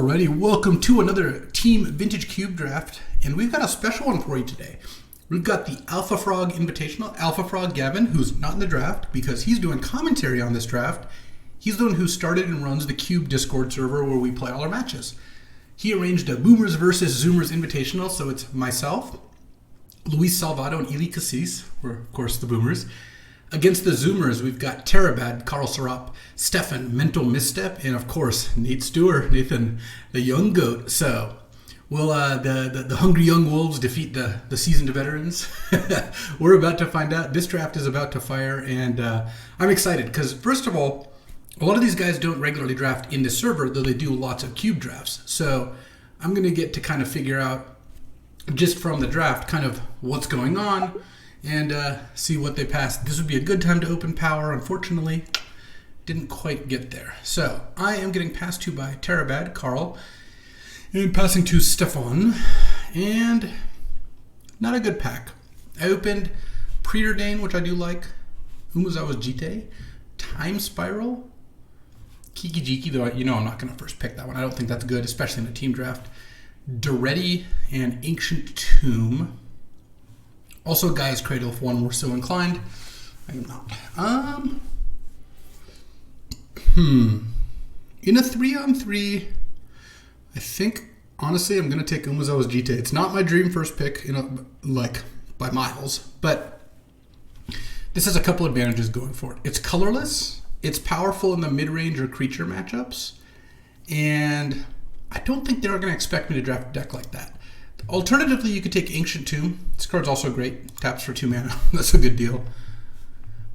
Alrighty, welcome to another Team Vintage Cube Draft, and we've got a special one for you today. We've got the Alpha Frog Invitational. Alpha Frog Gavin, who's not in the draft because he's doing commentary on this draft. He's the one who started and runs the Cube Discord server where we play all our matches. He arranged a Boomers versus Zoomers Invitational, so it's myself, Luis Salvatto, and Eli Kassis, we're of course the Boomers. Against the Zoomers, we've got Terabad, Carl Serap, Stefan, Mental Misstep, and of course, Nate Steuer, Nathan, the Young Goat. So, will the Hungry Young Wolves defeat the seasoned veterans? We're about to find out. This draft is about to fire, and I'm excited because, first of all, a lot of these guys don't regularly draft in the server, though they do lots of cube drafts. So, I'm going to get to kind of figure out, just from the draft, kind of what's going on, and see what they pass. This would be a good time to open power. Unfortunately, didn't quite get there. So I am getting passed to by Terabad, Carl, and passing to Stefan, and not a good pack. I opened Preordain, which I do like, Umezawa's Jite, Time Spiral, Kiki-Jiki, though you know I'm not going to first pick that one. I don't think that's good, especially in a team draft. Duretti and Ancient Tomb. Also, Guy's Cradle if one were so inclined. I am not. In a 3-on-3, I think, honestly, I'm going to take Umezawa's Jite. It's not my dream first pick, by miles, but this has a couple advantages going for it. It's colorless, it's powerful in the mid-range or creature matchups, and I don't think they're going to expect me to draft a deck like that. Alternatively, you could take Ancient Tomb. This card's also great. Taps for 2 mana. That's a good deal.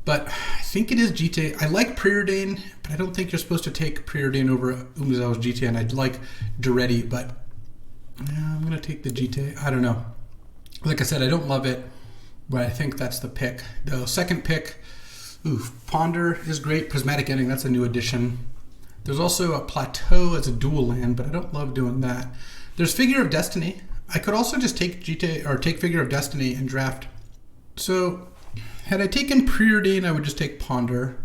But I think it is Jite. I like Preordain, but I don't think you're supposed to take Preordain over Umezawa's Jite, and I'd like Duretti, but I'm going to take the Jite. I don't know. Like I said, I don't love it, but I think that's the pick. The second pick, Ponder is great. Prismatic Ending, that's a new addition. There's also a Plateau as a dual land, but I don't love doing that. There's Figure of Destiny. I could also just take Jite or take Figure of Destiny and draft. So, had I taken Preordain, I would just take Ponder.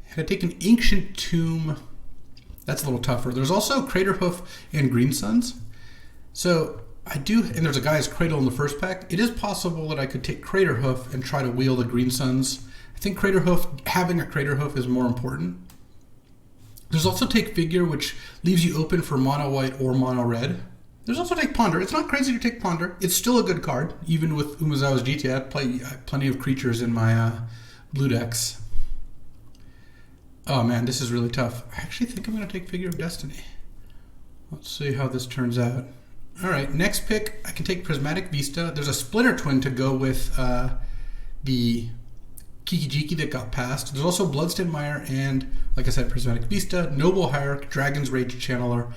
Had I taken Ancient Tomb, that's a little tougher. There's also Craterhoof and Green Suns. So, I do, and there's a Guy's Cradle in the first pack. It is possible that I could take Craterhoof and try to wheel the Green Suns. I think having a Craterhoof is more important. There's also take Figure, which leaves you open for mono white or mono red. There's also take Ponder. It's not crazy to take Ponder. It's still a good card, even with Umezawa's Jite. I have plenty of creatures in my blue decks. Oh man, this is really tough. I actually think I'm going to take Figure of Destiny. Let's see how this turns out. Alright, next pick, I can take Prismatic Vista. There's a Splinter Twin to go with the Kiki-Jiki that got passed. There's also Bloodstained Mire and, like I said, Prismatic Vista, Noble Hierarch, Dragon's Rage Channeler.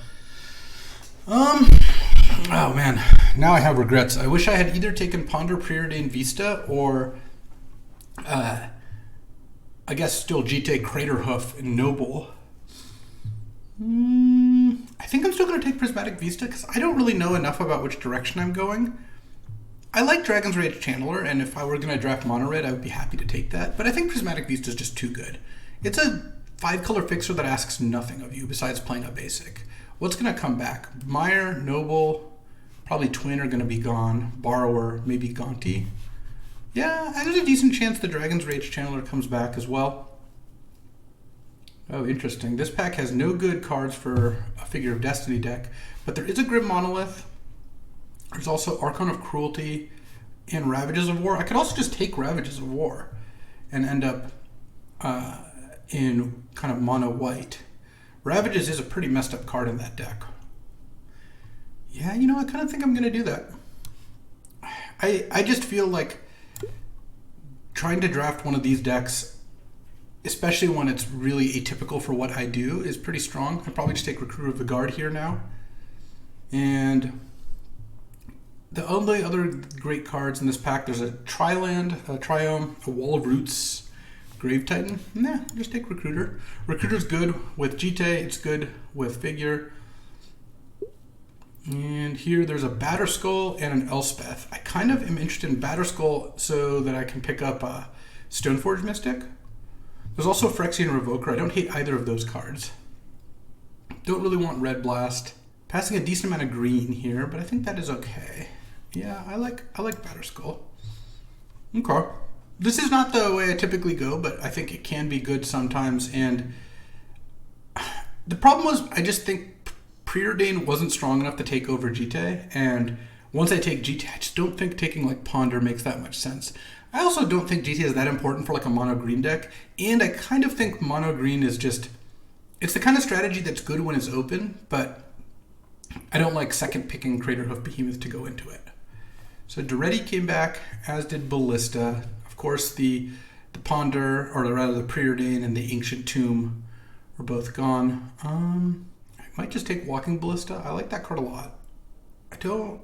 Oh man, now I have regrets. I wish I had either taken Ponder, Preordain, Vista, or I guess still Jite, Craterhoof, and Noble. I think I'm still going to take Prismatic Vista because I don't really know enough about which direction I'm going. I like Dragon's Rage Channeler, and if I were going to draft mono red, I would be happy to take that, but I think Prismatic Vista is just too good. It's a 5-color fixer that asks nothing of you besides playing a basic. What's going to come back? Mire, Noble, probably Twin are going to be gone. Borrower, maybe Gonti. Yeah, there's a decent chance the Dragon's Rage Channeler comes back as well. Oh, interesting. This pack has no good cards for a Figure of Destiny deck, but there is a Grim Monolith. There's also Archon of Cruelty and Ravages of War. I could also just take Ravages of War and end up in kind of mono white. Ravages is a pretty messed up card in that deck. Yeah, I kind of think I'm going to do that. I just feel like trying to draft one of these decks, especially when it's really atypical for what I do, is pretty strong. I'd probably just take Recruiter of the Guard here now. And the only other great cards in this pack, there's a Triland, a Triome, a Wall of Roots, Grave Titan. Nah, just take Recruiter. Recruiter's good with Jite, it's good with Figure. And here there's a Batterskull and an Elspeth. I kind of am interested in Batterskull so that I can pick up a Stoneforge Mystic. There's also Phyrexian Revoker. I don't hate either of those cards. Don't really want Red Blast. Passing a decent amount of green here, but I think that is okay. Yeah, I like Batterskull. Okay. This is not the way I typically go, but I think it can be good sometimes. And the problem was, I just think Preordain wasn't strong enough to take over Jite. And once I take Jite, I just don't think taking like Ponder makes that much sense. I also don't think Jite is that important for like a mono green deck. And I kind of think mono green is just, it's the kind of strategy that's good when it's open, but I don't like second picking Craterhoof Behemoth to go into it. So Duretti came back, as did Ballista. Of course, the Ponder, or rather the Preordain and the Ancient Tomb are both gone. I might just take Walking Ballista. I like that card a lot. I don't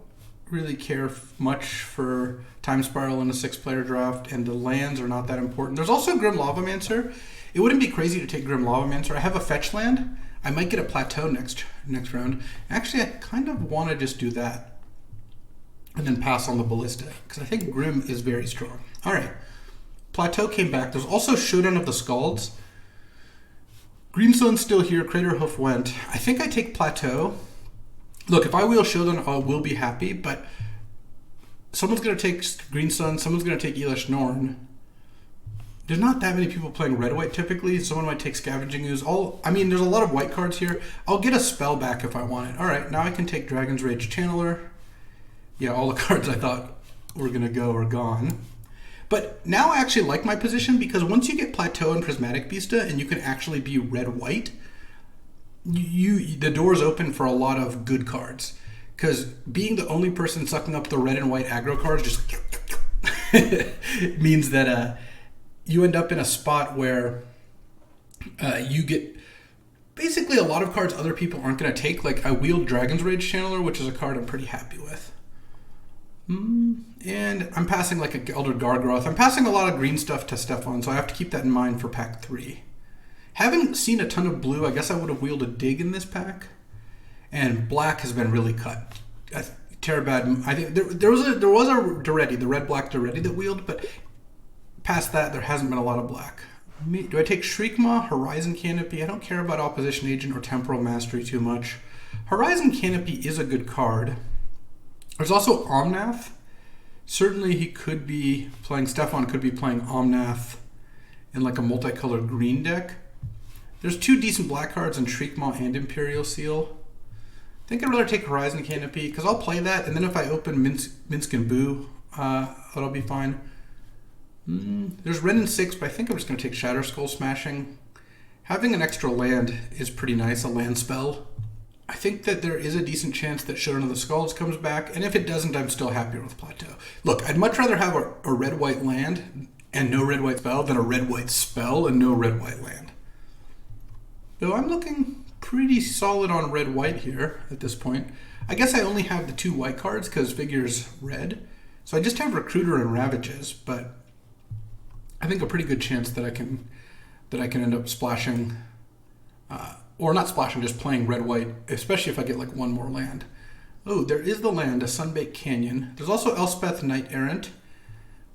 really care much for Time Spiral in a 6-player draft, and the lands are not that important. There's also Grim Lavamancer. It wouldn't be crazy to take Grim Lavamancer. I have a fetch land. I might get a Plateau next round. Actually, I kind of want to just do that and then pass on the Ballista, because I think Grim is very strong. All right. Plateau came back. There's also Showdown of the Scalds. Green Sun's still here. Craterhoof went. I think I take Plateau. Look, if I wheel Showdown, I will be happy, but someone's going to take Green Sun. Someone's going to take Elish Norn. There's not that many people playing red-white typically. Someone might take Scavenging Ooze. There's a lot of white cards here. I'll get a spell back if I want it. All right, now I can take Dragon's Rage Channeler. Yeah, all the cards I thought were going to go are gone. But now I actually like my position, because once you get Plateau and Prismatic Vista and you can actually be red-white, the door's open for a lot of good cards. Because being the only person sucking up the red and white aggro cards just means that you end up in a spot where you get basically a lot of cards other people aren't going to take. Like, I wield Dragon's Rage Channeler, which is a card I'm pretty happy with. And I'm passing like a Elder Gargroth. I'm passing a lot of green stuff to Stefan, so I have to keep that in mind for pack 3. Having seen a ton of blue, I guess I would have wielded Dig in this pack. And black has been really cut. Terabad, I think there was a Duretti, the red-black Duretti that wheeled, but past that, there hasn't been a lot of black. Do I take Shriekmaw, Horizon Canopy? I don't care about Opposition Agent or Temporal Mastery too much. Horizon Canopy is a good card. There's also Omnath. Certainly he could be playing, Stefan could be playing Omnath in like a multicolored green deck. There's 2 decent black cards in Shriekmaw and Imperial Seal. I think I'd rather take Horizon Canopy, because I'll play that, and then if I open Minsk and Boo, that'll be fine. There's Ren and 6, but I think I'm just going to take Shatter Skull Smashing. Having an extra land is pretty nice, a land spell. I think that there is a decent chance that Showdown of the Scalds comes back, and if it doesn't, I'm still happier with Plateau. Look, I'd much rather have a red-white land and no red-white spell than a red-white spell and no red-white land. Though I'm looking pretty solid on red-white here at this point. I guess I only have the 2 white cards because Figure's red, so I just have Recruiter and Ravages, but I think a pretty good chance that I can end up splashing, or not splashing, just playing red-white, especially if I get like 1 more land. Oh, there is the land, a Sunbaked Canyon. There's also Elspeth Knight Errant,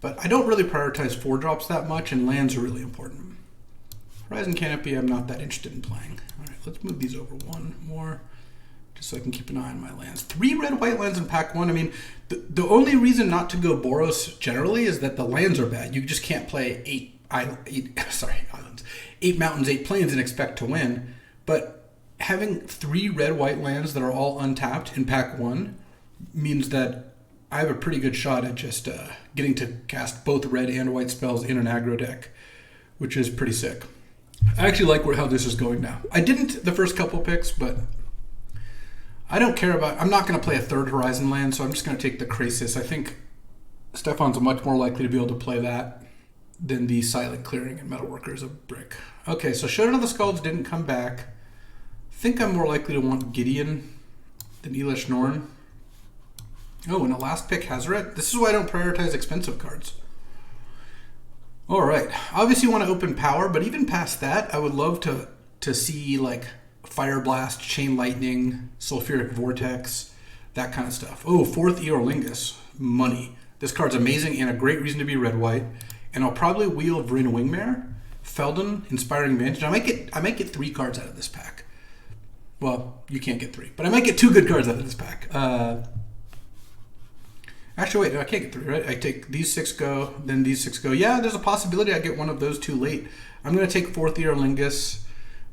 but I don't really prioritize 4-drops that much, and lands are really important. Horizon Canopy, I'm not that interested in playing. All right, let's move these over 1 more, just so I can keep an eye on my lands. 3 red-white lands in pack 1. I mean, the only reason not to go Boros generally is that the lands are bad. You just can't play 8 mountains, 8 plains and expect to win. But having 3 red-white lands that are all untapped in pack 1 means that I have a pretty good shot at just getting to cast both red and white spells in an aggro deck, which is pretty sick. I actually like how this is going now. I didn't the first couple picks, but I don't care about... I'm not going to play a 3rd Horizon land, so I'm just going to take the Krasis. I think Stefan's much more likely to be able to play that than the Silent Clearing and Metalworkers of Brick. Okay, so Showdown of the Scalds didn't come back. I think I'm more likely to want Gideon than Elish Norn. Oh, and a last pick, Hazoret. This is why I don't prioritize expensive cards. All right, obviously you want to open power, but even past that, I would love to see like Fire Blast, Chain Lightning, Sulfuric Vortex, that kind of stuff. Oh, 4th Eorlingus, money. This card's amazing and a great reason to be red-white. And I'll probably wheel Vryn Wingmare, Feldon, Inspiring Vantage. I might get 3 cards out of this pack. Well, you can't get 3, but I might get 2 good cards out of this pack. Actually, wait, no, I can't get 3, right? I take these 6 go, then these 6 go. Yeah, there's a possibility I get one of those 2 late. I'm going to take Fourth Year Lingus.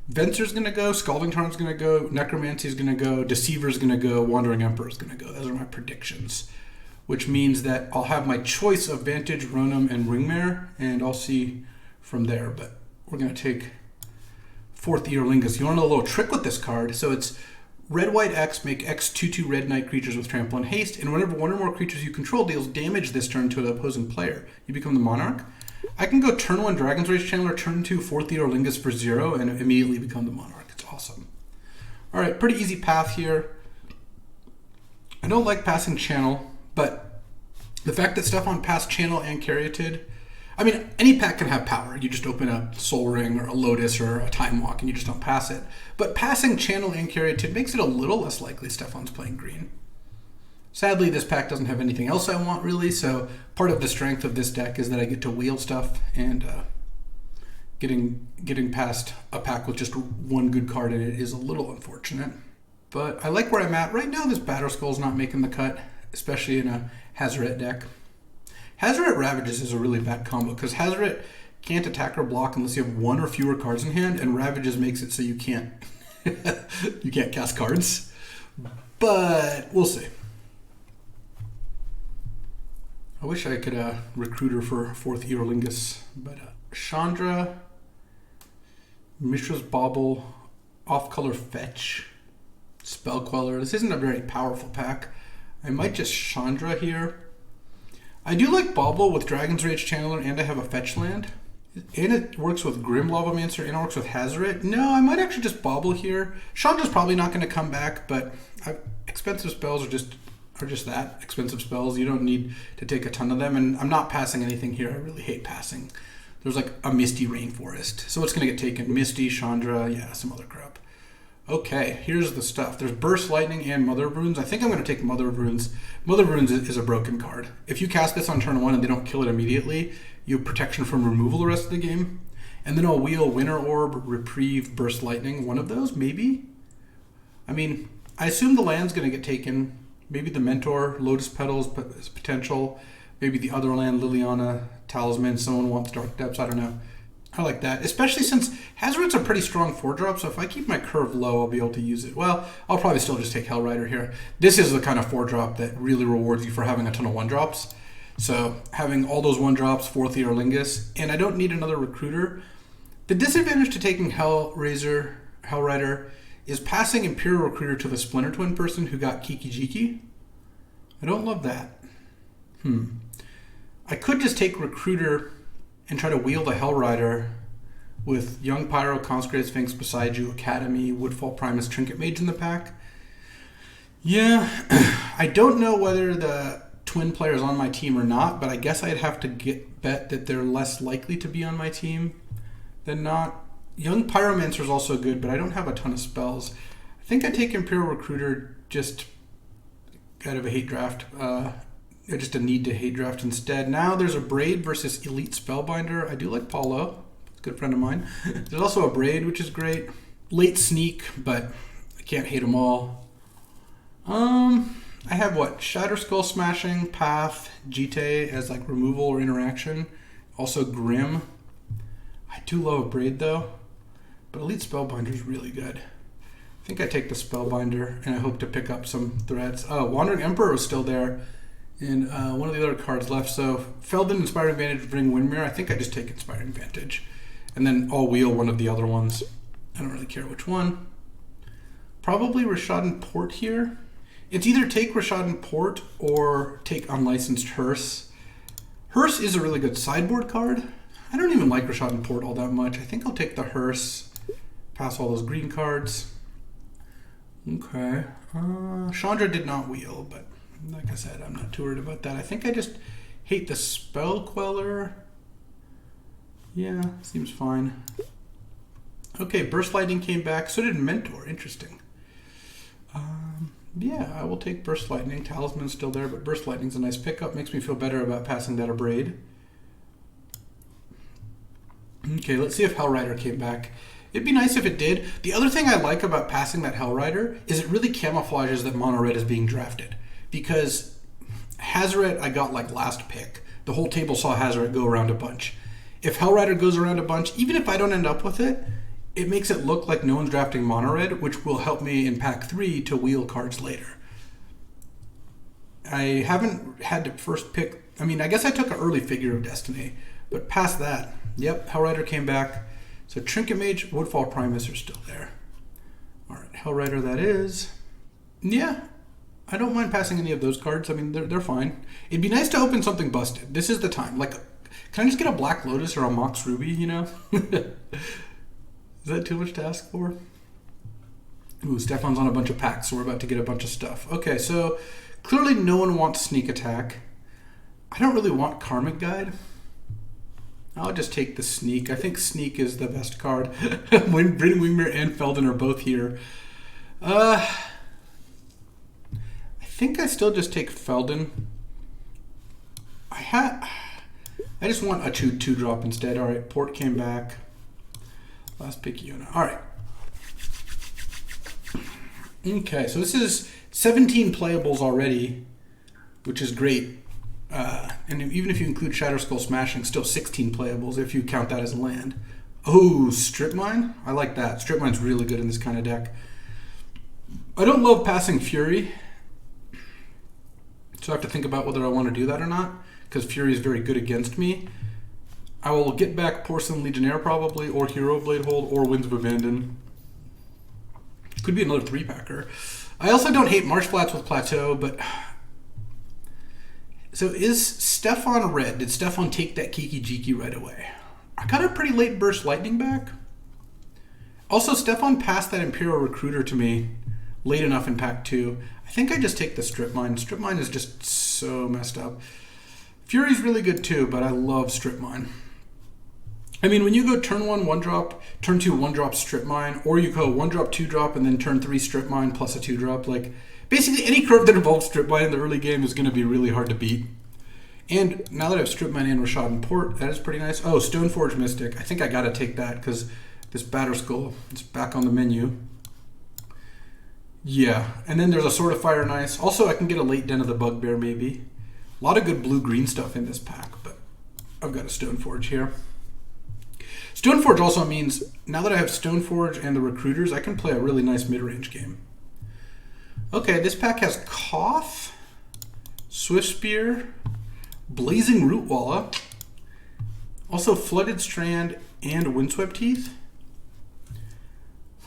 Venser's going to go, Scalding Tarn's going to go, Necromancy's going to go, Deceiver's going to go, Wandering Emperor's going to go. Those are my predictions, which means that I'll have my choice of Vantage, Ronom, and Ringmare, and I'll see from there. But we're going to take Fourth Year Lingus. You want to know a little trick with this card? So it's red, white, X, make X 2/2 red knight creatures with trample and haste, and whenever one or more creatures you control deals damage this turn to an opposing player, you become the monarch. I can go turn 1 Dragon's Rage Channeler, turn 2 Fourth Year Lingus for 0, and immediately become the monarch. It's awesome. All right, pretty easy path here. I don't like passing Channel, but the fact that Stefan passed Channel and Caryatid, I mean, any pack can have power. You just open a Soul Ring or a Lotus or a Time Walk and you just don't pass it. But passing Channel and Caryatid makes it a little less likely Stefan's playing green. Sadly, this pack doesn't have anything else I want, really, so part of the strength of this deck is that I get to wheel stuff, and getting past a pack with just 1 good card in it is a little unfortunate. But I like where I'm at. Right now, this Batterskull's not making the cut, especially in a Hazoret deck. Hazoret Ravages is a really bad combo, because Hazoret can't attack or block unless you have 1 or fewer cards in hand, and Ravages makes it so you can't you can't cast cards. But we'll see. I wish I could recruit her for Fourth Year Lingus, but Chandra, Mishra's Bauble, Off-Color Fetch, Spell Queller. This isn't a very powerful pack. I might just Chandra here. I do like Bauble with Dragon's Rage Channeler, and I have a fetch land. And it works with Grim Lavamancer, and it works with Hazoret. No, I might actually just Bauble here. Chandra's probably not going to come back, but expensive spells are just that, expensive spells. You don't need to take a ton of them, and I'm not passing anything here. I really hate passing. There's like a Misty Rainforest, so it's going to get taken. Misty, Chandra, yeah, some other crap. Okay, here's the stuff. There's Burst Lightning and Mother of Runes. I think I'm going to take Mother of Runes. Mother of Runes is a broken card. If you cast this on turn 1 and they don't kill it immediately, you have protection from removal the rest of the game. And then I'll wheel Winter Orb, Reprieve, Burst Lightning. One of those, maybe? I mean, I assume the land's going to get taken. Maybe the Mentor, Lotus Petals is potential. Maybe the other land, Liliana, Talisman. Someone wants Dark Depths. I don't know. I like that, especially since Hazoret's a pretty strong 4-drop, so if I keep my curve low, I'll be able to use it. Well, I'll probably still just take Hellrider here. This is the kind of 4-drop that really rewards you for having a ton of 1-drops. So having all those 1-drops, Fourth Year Lingus, and I don't need another Recruiter. The disadvantage to taking Hellrider is passing Imperial Recruiter to the Splinter Twin person who got Kiki Jiki. I don't love that. I could just take Recruiter and try to wheel the Hellrider with Young Pyro, Consecrated Sphinx, Beside You, Academy, Woodfall Primus, Trinket Mage in the pack. Yeah, I don't know whether the twin player's on my team or not, but I guess I'd have to bet that they're less likely to be on my team than not. Young Pyromancer's also good, but I don't have a ton of spells. I think I take Imperial Recruiter just out of a hate draft. Just a need to hate draft instead. Now there's a Braid versus Elite Spellbinder. I do like Paulo, a good friend of mine. There's also a Braid, which is great. Late Sneak, but I can't hate them all. I have what? Shatter Skull Smashing, Path, Jite as like removal or interaction. Also Grim. I do love a Braid though, but Elite Spellbinder is really good. I think I take the Spellbinder and I hope to pick up some threats. Oh, Wandering Emperor is still there. And one of the other cards left. So Feldon, Inspiring Vantage, bring Windmere. I think I just take Inspiring Vantage. And then I'll wheel one of the other ones. I don't really care which one. Probably Rishadan Port here. It's either take Rishadan Port or take Unlicensed Hearse. Hearse is a really good sideboard card. I don't even like Rishadan Port all that much. I think I'll take the Hearse. Pass all those green cards. Okay. Chandra did not wheel, but like I said, I'm not too worried about that. I think I just hate the Spell Queller. Yeah, seems fine. Okay, Burst Lightning came back. So did Mentor. Interesting. Yeah, I will take Burst Lightning. Talisman's still there, but Burst Lightning's a nice pickup. Makes me feel better about passing that a Braid. Okay, let's see if Hellrider came back. It'd be nice if it did. The other thing I like about passing that Hellrider is it really camouflages that mono red is being drafted. Because Hazoret I got like last pick. The whole table saw Hazoret go around a bunch. If Hellrider goes around a bunch, even if I don't end up with it, it makes it look like no one's drafting mono red, which will help me in pack 3 to wheel cards later. I haven't had to first pick. I mean, I guess I took an early Figure of Destiny, but past that, yep, Hellrider came back. So Trinket Mage, Woodfall Primus are still there. All right, Hellrider that is. Yeah, I don't mind passing any of those cards. I mean, they're fine. It'd be nice to open something busted. This is the time. Like, can I just get a Black Lotus or a Mox Ruby, you know? Is that too much to ask for? Ooh, Stefan's on a bunch of packs, so we're about to get a bunch of stuff. Okay, so clearly no one wants Sneak Attack. I don't really want Karmic Guide. I'll just take the Sneak. I think Sneak is the best card. When Bryn Wingmere and Felden are both here. I think I still just take Felden. I just want a 2/2 drop instead. All right, Port came back. Last pick Yona. All right. Okay, so this is 17 playables already, which is great. And even if you include Shatterskull Smashing, still 16 playables if you count that as land. Oh, Strip Mine? I like that. Strip Mine's really good in this kind of deck. I don't love passing Fury, so I have to think about whether I want to do that or not, because Fury is very good against me. I will get back Porcelain Legionnaire probably, or Hero Blade Hold, or Winds of Abandon. Could be another 3-packer. I also don't hate Marsh Flats with Plateau, but... So is Stefan red? Did Stefan take that Kiki Jiki right away? I got a pretty late burst lightning back. Also, Stefan passed that Imperial Recruiter to me late enough in pack 2. I think I just take the Strip Mine. Strip Mine is just so messed up. Fury's really good too, but I love Strip Mine. I mean, when you go turn 1, 1-drop, turn 2, 1-drop Strip Mine, or you go 1-drop, 2-drop, and then turn 3 Strip Mine plus a 2-drop, like, basically any curve that involves Strip Mine in the early game is going to be really hard to beat. And now that I have Strip Mine and Rashad and Port, that is pretty nice. Oh, Stoneforge Mystic. I think I got to take that because this Batterskull is back on the menu. Yeah, and then there's a Sword of Fire and Ice. Also, I can get a late Den of the Bugbear maybe. A lot of good blue-green stuff in this pack, but I've got a Stoneforge here. Stoneforge also means, now that I have Stoneforge and the Recruiters, I can play a really nice mid-range game. Okay, this pack has Koth, Swift Spear, Blazing Rootwalla, also Flooded Strand and Windswept Teeth.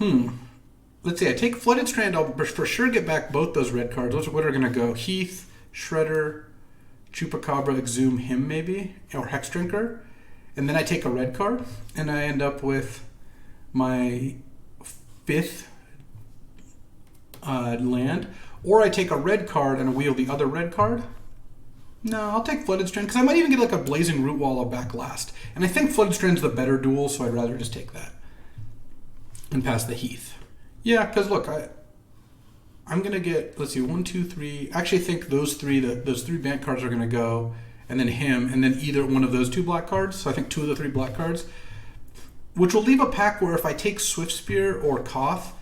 Let's see, I take Flooded Strand, I'll for sure get back both those red cards. What are going to go? Heath, Shredder, Chupacabra, Exhume, him maybe, or Hex Drinker. And then I take a red card, and I end up with my 5th land. Or I take a red card and wheel the other red card. No, I'll take Flooded Strand, because I might even get like a Blazing Rootwalla back last. And I think Flooded Strand's the better duel, so I'd rather just take that. And pass the Heath. Yeah, because look, I'm going to get, let's see, 1, 2, 3. I actually think those three bank cards are going to go. And then him, and then either one of those 2 black cards. So I think 2 of the 3 black cards. Which will leave a pack where if I take Swift Spear or Koth,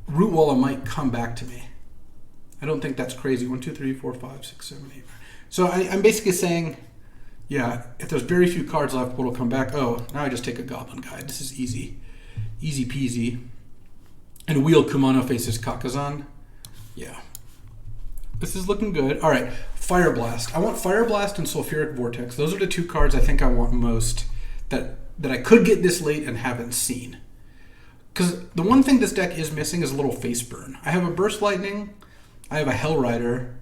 Rootwalla might come back to me. I don't think that's crazy. 1, 2, 3, 4, 5, 6, 7, 8. So I'm basically saying, yeah, if there's very few cards left, what'll come back? Oh, now I just take a Goblin Guide. This is easy. Easy peasy. And wheel Kumano faces Kakazan. Yeah. This is looking good. All right, Fire Blast. I want Fire Blast and Sulfuric Vortex. Those are the 2 cards I think I want most that I could get this late and haven't seen. Because the one thing this deck is missing is a little Face Burn. I have a Burst Lightning. I have a Hellrider.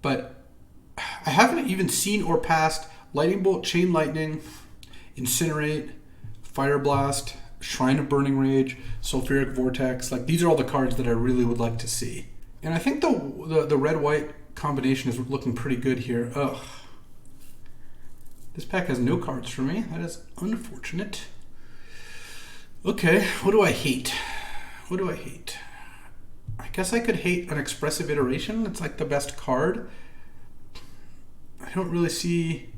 But I haven't even seen or passed Lightning Bolt, Chain Lightning, Incinerate, Fire Blast, Shrine of Burning Rage, Sulfuric Vortex. Like, these are all the cards that I really would like to see. And I think the red-white combination is looking pretty good here. Ugh. This pack has no cards for me. That is unfortunate. Okay, what do I hate? What do I hate? I guess I could hate an Expressive Iteration. It's like the best card. I don't really see...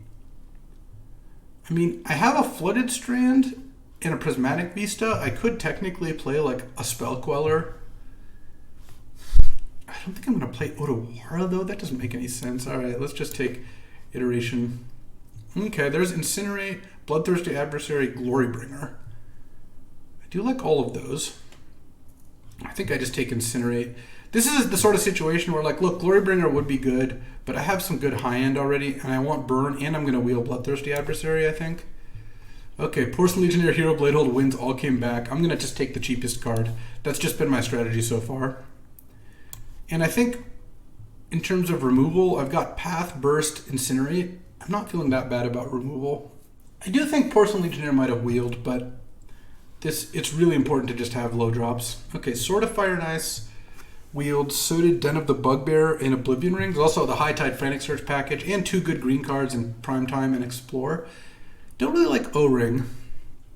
I mean, I have a Flooded Strand in a Prismatic Vista, I could technically play like a Spell Queller. I don't think I'm going to play Otawara though. That doesn't make any sense. All right, let's just take Iteration. Okay, there's Incinerate, Bloodthirsty Adversary, Glorybringer. I do like all of those. I think I just take Incinerate. This is the sort of situation where, like, look, Glorybringer would be good, but I have some good high end already, and I want Burn, and I'm going to wheel Bloodthirsty Adversary, I think. Okay, Porcelain Legionnaire, Hero Bladehold, Winds all came back. I'm going to just take the cheapest card. That's just been my strategy so far. And I think in terms of removal, I've got Path, Burst, Incinerate. I'm not feeling that bad about removal. I do think Porcelain Legionnaire might have wheeled, but it's really important to just have low drops. Okay, Sword of Fire and Ice wheeled. So did Den of the Bugbear and Oblivion Ring. There's also the High Tide Frantic Search package and 2 good green cards in Prime Time and Explore. Don't really like O-Ring.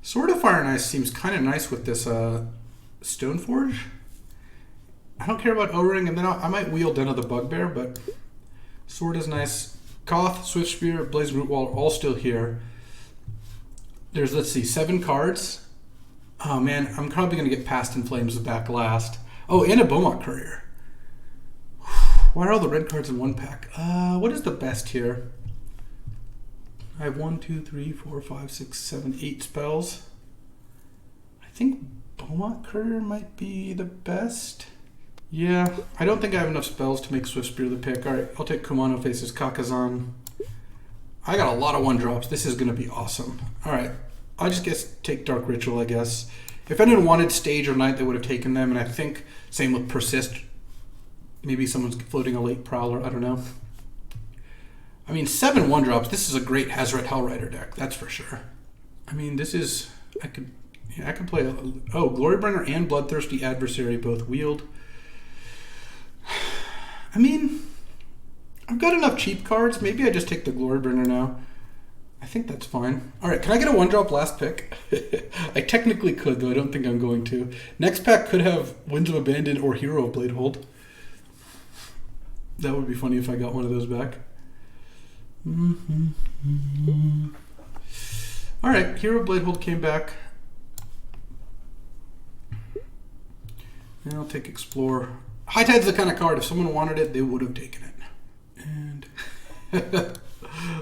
Sword of Fire and Ice seems kind of nice with this Stoneforge. I don't care about O-Ring, and then I might wheel Den of the Bugbear, but Sword is nice. Koth, Swift Spear, Blazing Root Wall are all still here. There's, let's see, 7 cards. Oh man, I'm probably going to get Past in Flames back last. Oh, and a Beaumont Courier. Why are all the red cards in one pack? What is the best here? I have 1, 2, 3, 4, 5, 6, 7, 8 spells. I think Beaumont Courier might be the best. Yeah, I don't think I have enough spells to make Swift Spear the pick. All right, I'll take Kumano Faces Kakazan. I got a lot of 1-drops. This is going to be awesome. All right, I'll just take Dark Ritual, I guess. If anyone wanted Stage or Night, they would have taken them, and I think same with Persist. Maybe someone's floating a late Prowler, I don't know. I mean, 7 1-drops, this is a great Hazoret Hellrider deck, that's for sure. I mean, this is, I could play, Glorybringer and Bloodthirsty Adversary both wheeled. I mean, I've got enough cheap cards. Maybe I just take the Glorybringer now. I think that's fine. All right, can I get a 1-drop last pick? I technically could, though I don't think I'm going to. Next pack could have Winds of Abandon or Hero of Bladehold. That would be funny if I got one of those back. All right, Hero of Bladehold came back. And I'll take Explore. High Tide's the kind of card, if someone wanted it, they would have taken it. And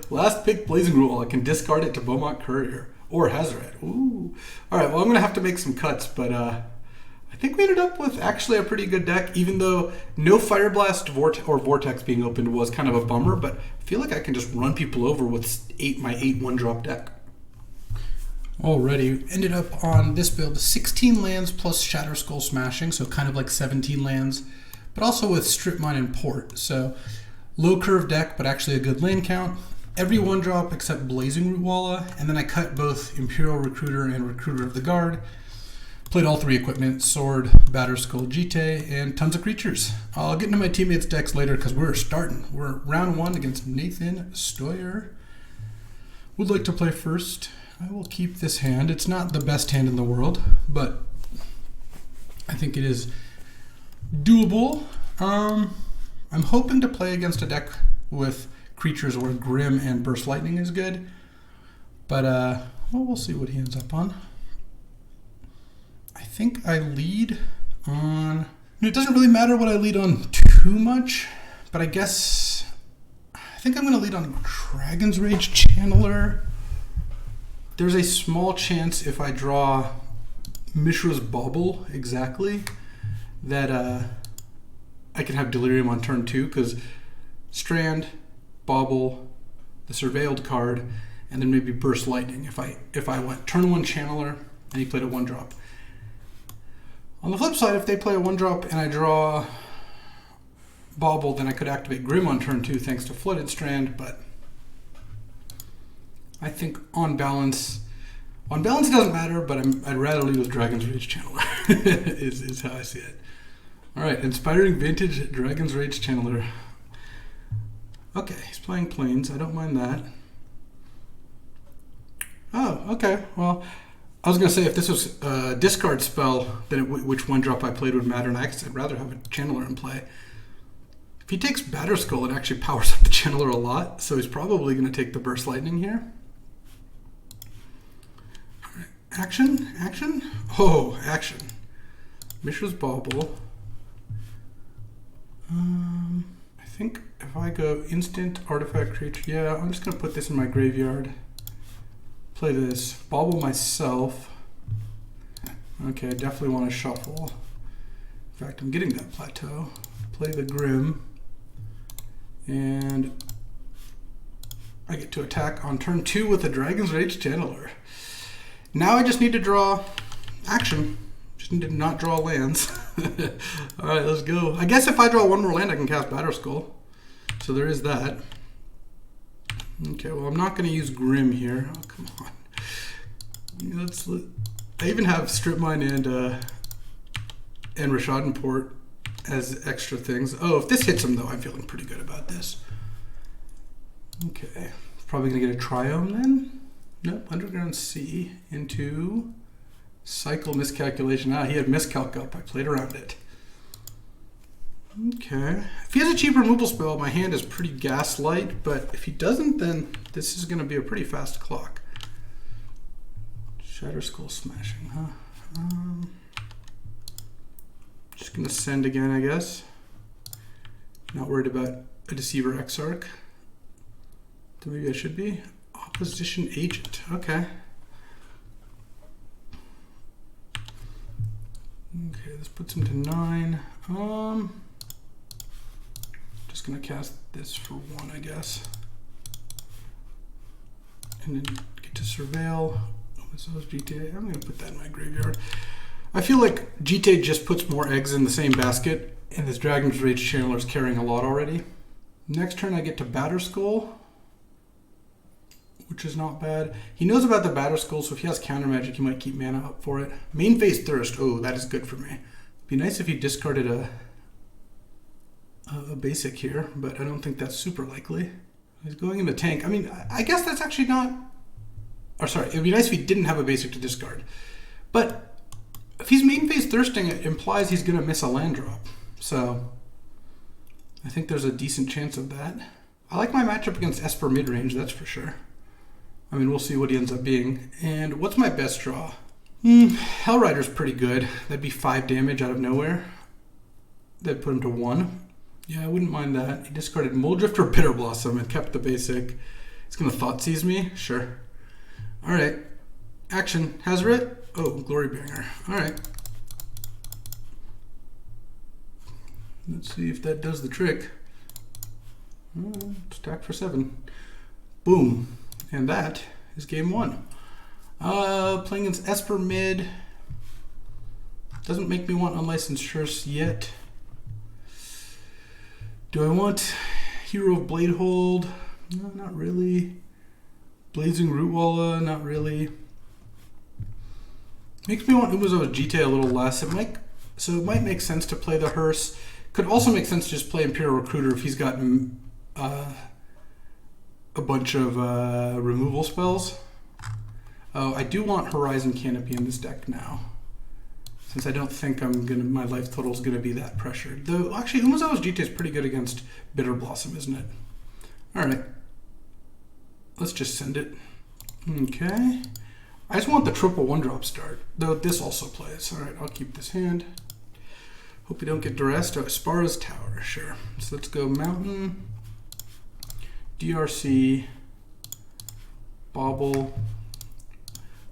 last pick, Blazing Rule. I can discard it to Beaumont Courier or Hazoret. Ooh. All right, well, I'm going to have to make some cuts, but I think we ended up with actually a pretty good deck, even though no Fire Blast or Vortex being opened was kind of a bummer, but I feel like I can just run people over with my 8 1-drop deck. Already ended up on this build 16 lands plus Shatter Skull Smashing, so kind of like 17 lands, but also with Strip Mine and Port. So low curve deck, but actually a good land count. Every 1-drop except Blazing Root Walla, and then I cut both Imperial Recruiter and Recruiter of the Guard. Played all 3 equipment, Sword, Batterskull, Jite, and tons of creatures. I'll get into my teammates' decks later because we're starting. We're round 1 against Nathan Steuer. Would like to play first. I will keep this hand. It's not the best hand in the world, but I think it is doable. I'm hoping to play against a deck with creatures where Grim and Burst Lightning is good, but well, we'll see what he ends up on. I think I lead on... It doesn't really matter what I lead on too much, but I think I'm going to lead on Dragon's Rage Channeler. There's a small chance if I draw Mishra's Bauble exactly that I can have Delirium on turn 2, because Strand, Bauble, the Surveilled card, and then maybe Burst Lightning if I went turn 1 Channeler and he played a 1-drop. On the flip side, if they play a 1-drop and I draw Bauble, then I could activate Grim on turn 2 thanks to Flooded Strand, but I think on balance it doesn't matter, but I'd rather lead with Dragon's Rage Channeler is how I see it. All right, Inspiring Vintage Dragon's Rage Channeler. Okay, he's playing Plains. I don't mind that. Oh, okay. Well, I was going to say if this was a discard spell, then which 1-drop I played would matter, and I guess I'd rather have a Channeler in play. If he takes Batterskull, it actually powers up the Channeler a lot, so he's probably going to take the Burst Lightning here. Action, action. Oh, action. Mishra's Bauble. I think if I go instant artifact creature, yeah, I'm just gonna put this in my graveyard. Play this, Bauble myself. Okay, I definitely want to shuffle. In fact, I'm getting that plateau. Play the Grim. And I get to attack on turn 2 with a Dragon's Rage Channeler. Now I just need to draw action. Just need to not draw lands. Alright, let's go. I guess if I draw one more land, I can cast Batterskull. So there is that. Okay, well, I'm not going to use Grim here. Oh, come on. I even have Strip Mine and Rishadenport as extra things. Oh, if this hits him, though, I'm feeling pretty good about this. Okay. Probably going to get a Triome then. Nope, Underground Sea into Cycle Miscalculation. Ah, he had Miscalc up. I played around it. Okay. If he has a cheap removal spell, my hand is pretty Gaslight, but if he doesn't, then this is going to be a pretty fast clock. Shatter Skull Smashing, huh? Just going to send again, I guess. Not worried about a Deceiver Exarch. So maybe I should be. Opposition Agent, okay. Okay, this puts him to 9. Just gonna cast this for 1, I guess. And then get to Surveil. So GTA, I'm gonna put that in my graveyard. I feel like GTA just puts more eggs in the same basket, and this Dragon's Rage Channeler is carrying a lot already. Next turn I get to Batterskull, which is not bad. He knows about the Batterskull, so if he has counter magic, he might keep mana up for it. Main phase Thirst, oh, that is good for me. Be nice if he discarded a basic here, but I don't think that's super likely. He's going in the tank. I mean, I guess that's actually not... Or sorry, it would be nice if he didn't have a basic to discard. But if he's main phase Thirsting, it implies he's going to miss a land drop. So I think there's a decent chance of that. I like my matchup against Esper midrange, that's for sure. I mean, we'll see what he ends up being. And what's my best draw? Hellrider's pretty good. That'd be 5 damage out of nowhere. That'd put him to 1. Yeah, I wouldn't mind that. He discarded Muldrift or Bitter Blossom and kept the basic. He's going to Thoughtseize me? Sure. Alright. Action. Hazoret? Oh, Glorybringer. Alright. Let's see if that does the trick. Stack for 7. Boom. And that is game 1. Playing against Esper mid. Doesn't make me want Unlicensed Shurst yet. Do I want Hero of Bladehold? No, not really. Blazing Rootwalla? Not really. Makes me want Umezawa's GTA a little less. It might make sense to play the Hearse. Could also make sense to just play Imperial Recruiter if he's got a bunch of removal spells. Oh, I do want Horizon Canopy in this deck now, since I don't think my life total is gonna be that pressured. Though actually, Umezawa's GTA is pretty good against Bitter Blossom, isn't it? All right, let's just send it. Okay, I just want the triple 1-drop start. Though this also plays. All right, I'll keep this hand. Hope we don't get duressed. Oh, Spara's Tower, sure. So let's go Mountain, DRC, Bauble,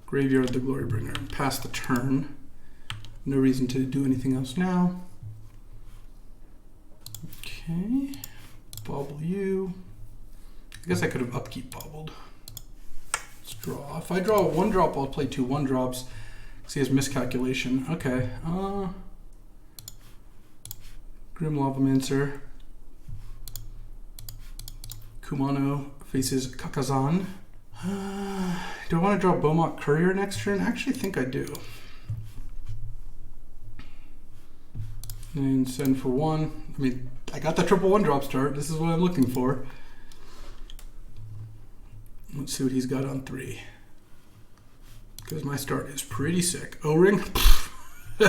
Graveyard the Glorybringer, and pass the turn. No reason to do anything else now. Okay, Bauble you. I guess I could have upkeep Baubled. Let's draw. If I draw a 1-drop, I'll play 2 1-drops. Because he has Miscalculation. Okay. Grim Lavamancer. Kumano faces Kakazan. Do I want to draw Beaumont Courier next turn? I actually think I do. And send for 1. I mean, I got the triple 1-drop start. This is what I'm looking for. Let's see what he's got on 3. Because my start is pretty sick. O-Ring? He's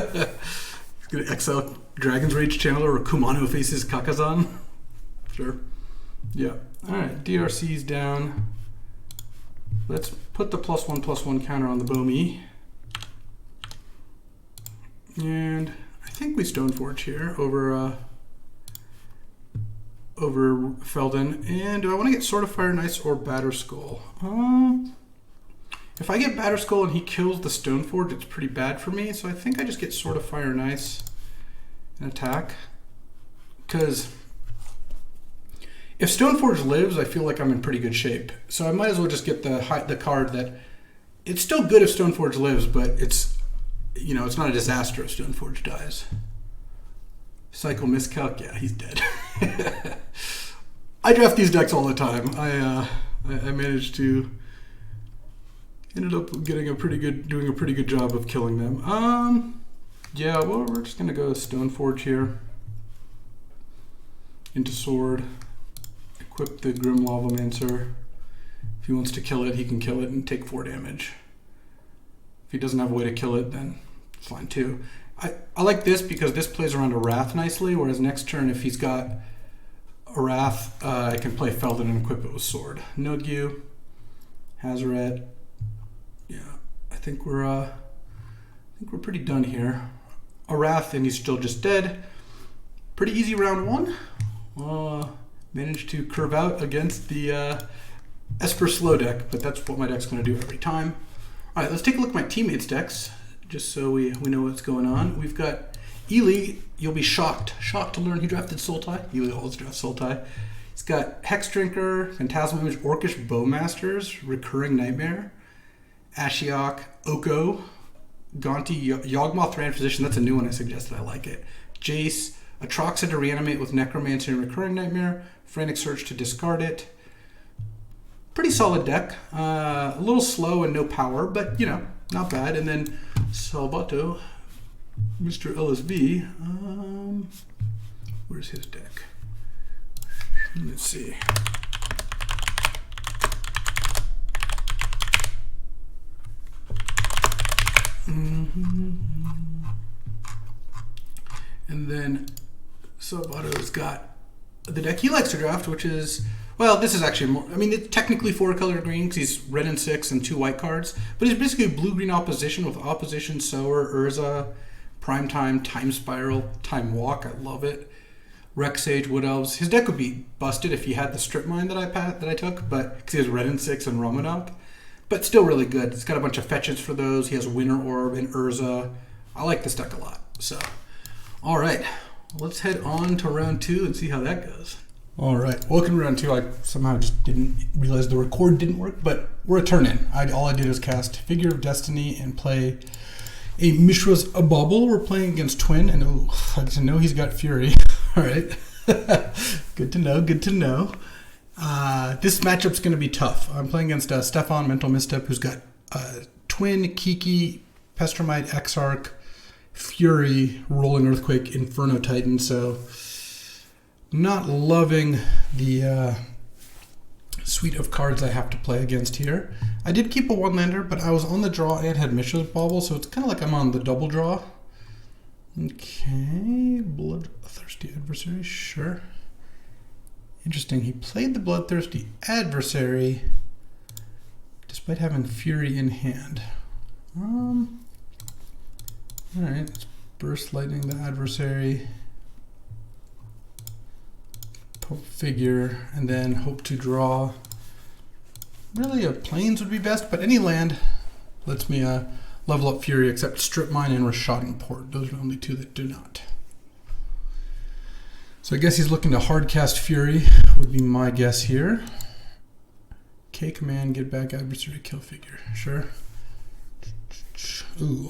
going to exile Dragon's Rage Channeler or Kumano faces Kakazan? Sure. Yeah. Alright, DRC's down. Let's put the +1/+1 counter on the Bomi. And I think we Stoneforge here over Felden. And do I want to get Sword of Fire and Ice or Batterskull? If I get Batterskull and he kills the Stoneforge, it's pretty bad for me. So I think I just get Sword of Fire and Ice and attack. Because if Stoneforge lives, I feel like I'm in pretty good shape. So I might as well just get the card that... It's still good if Stoneforge lives, but it's, you know, it's not a disaster if Stoneforge dies. Cycle Miscalc, yeah, he's dead. I draft these decks all the time. I managed to... Ended up doing a pretty good job of killing them. Yeah, well, we're just gonna go Stoneforge here. Into Sword. Equip the Grim Lavamancer. If he wants to kill it, he can kill it and take 4 damage. If he doesn't have a way to kill it, then it's fine too. I like this because this plays around a Wrath nicely, whereas next turn, if he's got a Wrath, I can play Felden and equip it with Sword. Nogyu, Hazaret. Yeah, I think we're pretty done here. A Wrath and he's still just dead. Pretty easy round 1. Managed to curve out against the Esper slow deck, but that's what my deck's going to do every time. All right, let's take a look at my teammates' decks, just so we know what's going on. We've got Ely. You'll be shocked to learn he drafted Sultai. Ely always drafts Sultai. He's got Hex Drinker, Phantasmal Image, Orcish Bowmasters, Recurring Nightmare, Ashiok, Oko, Gonti, Yawgmoth Ran Physician. That's a new one I suggested. I like it. Jace, Atroxa to reanimate with Necromancer and Recurring Nightmare, Frantic Search to discard it. Pretty solid deck. A little slow and no power, but, you know, not bad. And then Salvatto, Mr. LSV. Where's his deck? Let's see. And then Salvatto's got the deck he likes to draft, which is, well, this is actually more, I mean, it's technically 4-color green because he's red and 6 and 2 white cards, but he's basically blue-green opposition with Opposition, Sower, Urza, Primetime, Time Spiral, Time Walk. I love it. Rex Sage, Wood Elves. His deck would be busted if he had the Strip Mine that I took, but because he has red and 6 and Romanok, but still really good. It's got a bunch of fetches for those. He has Winter Orb and Urza. I like this deck a lot. So, all right. Let's head on to round 2 and see how that goes. All right, welcome to round 2. I somehow just didn't realize the record didn't work, but we're a turn in. All I did was cast Figure of Destiny and play a Mishra's Abobble. We're playing against Twin, and I get to know he's got Fury. All right, good to know. This matchup's going to be tough. I'm playing against Stefan Mental Misstep, who's got Twin, Kiki, Pestromite, Exarch, Fury, Rolling Earthquake, Inferno Titan. So not loving the suite of cards I have to play against here. I did keep a 1-lander, but I was on the draw and had Mishra's Bauble, so it's kind of like I'm on the double draw. Okay, Bloodthirsty Adversary, sure. Interesting, he played the Bloodthirsty Adversary despite having Fury in hand. Alright, let's Burst Lightning the Adversary. Figure, and then hope to draw. Really, a Plains would be best, but any land lets me level up Fury, except Strip Mine and Rashading Port. Those are the only 2 that do not. So I guess he's looking to hardcast Fury, would be my guess here. K command, get back Adversary, kill Figure. Sure. Ooh.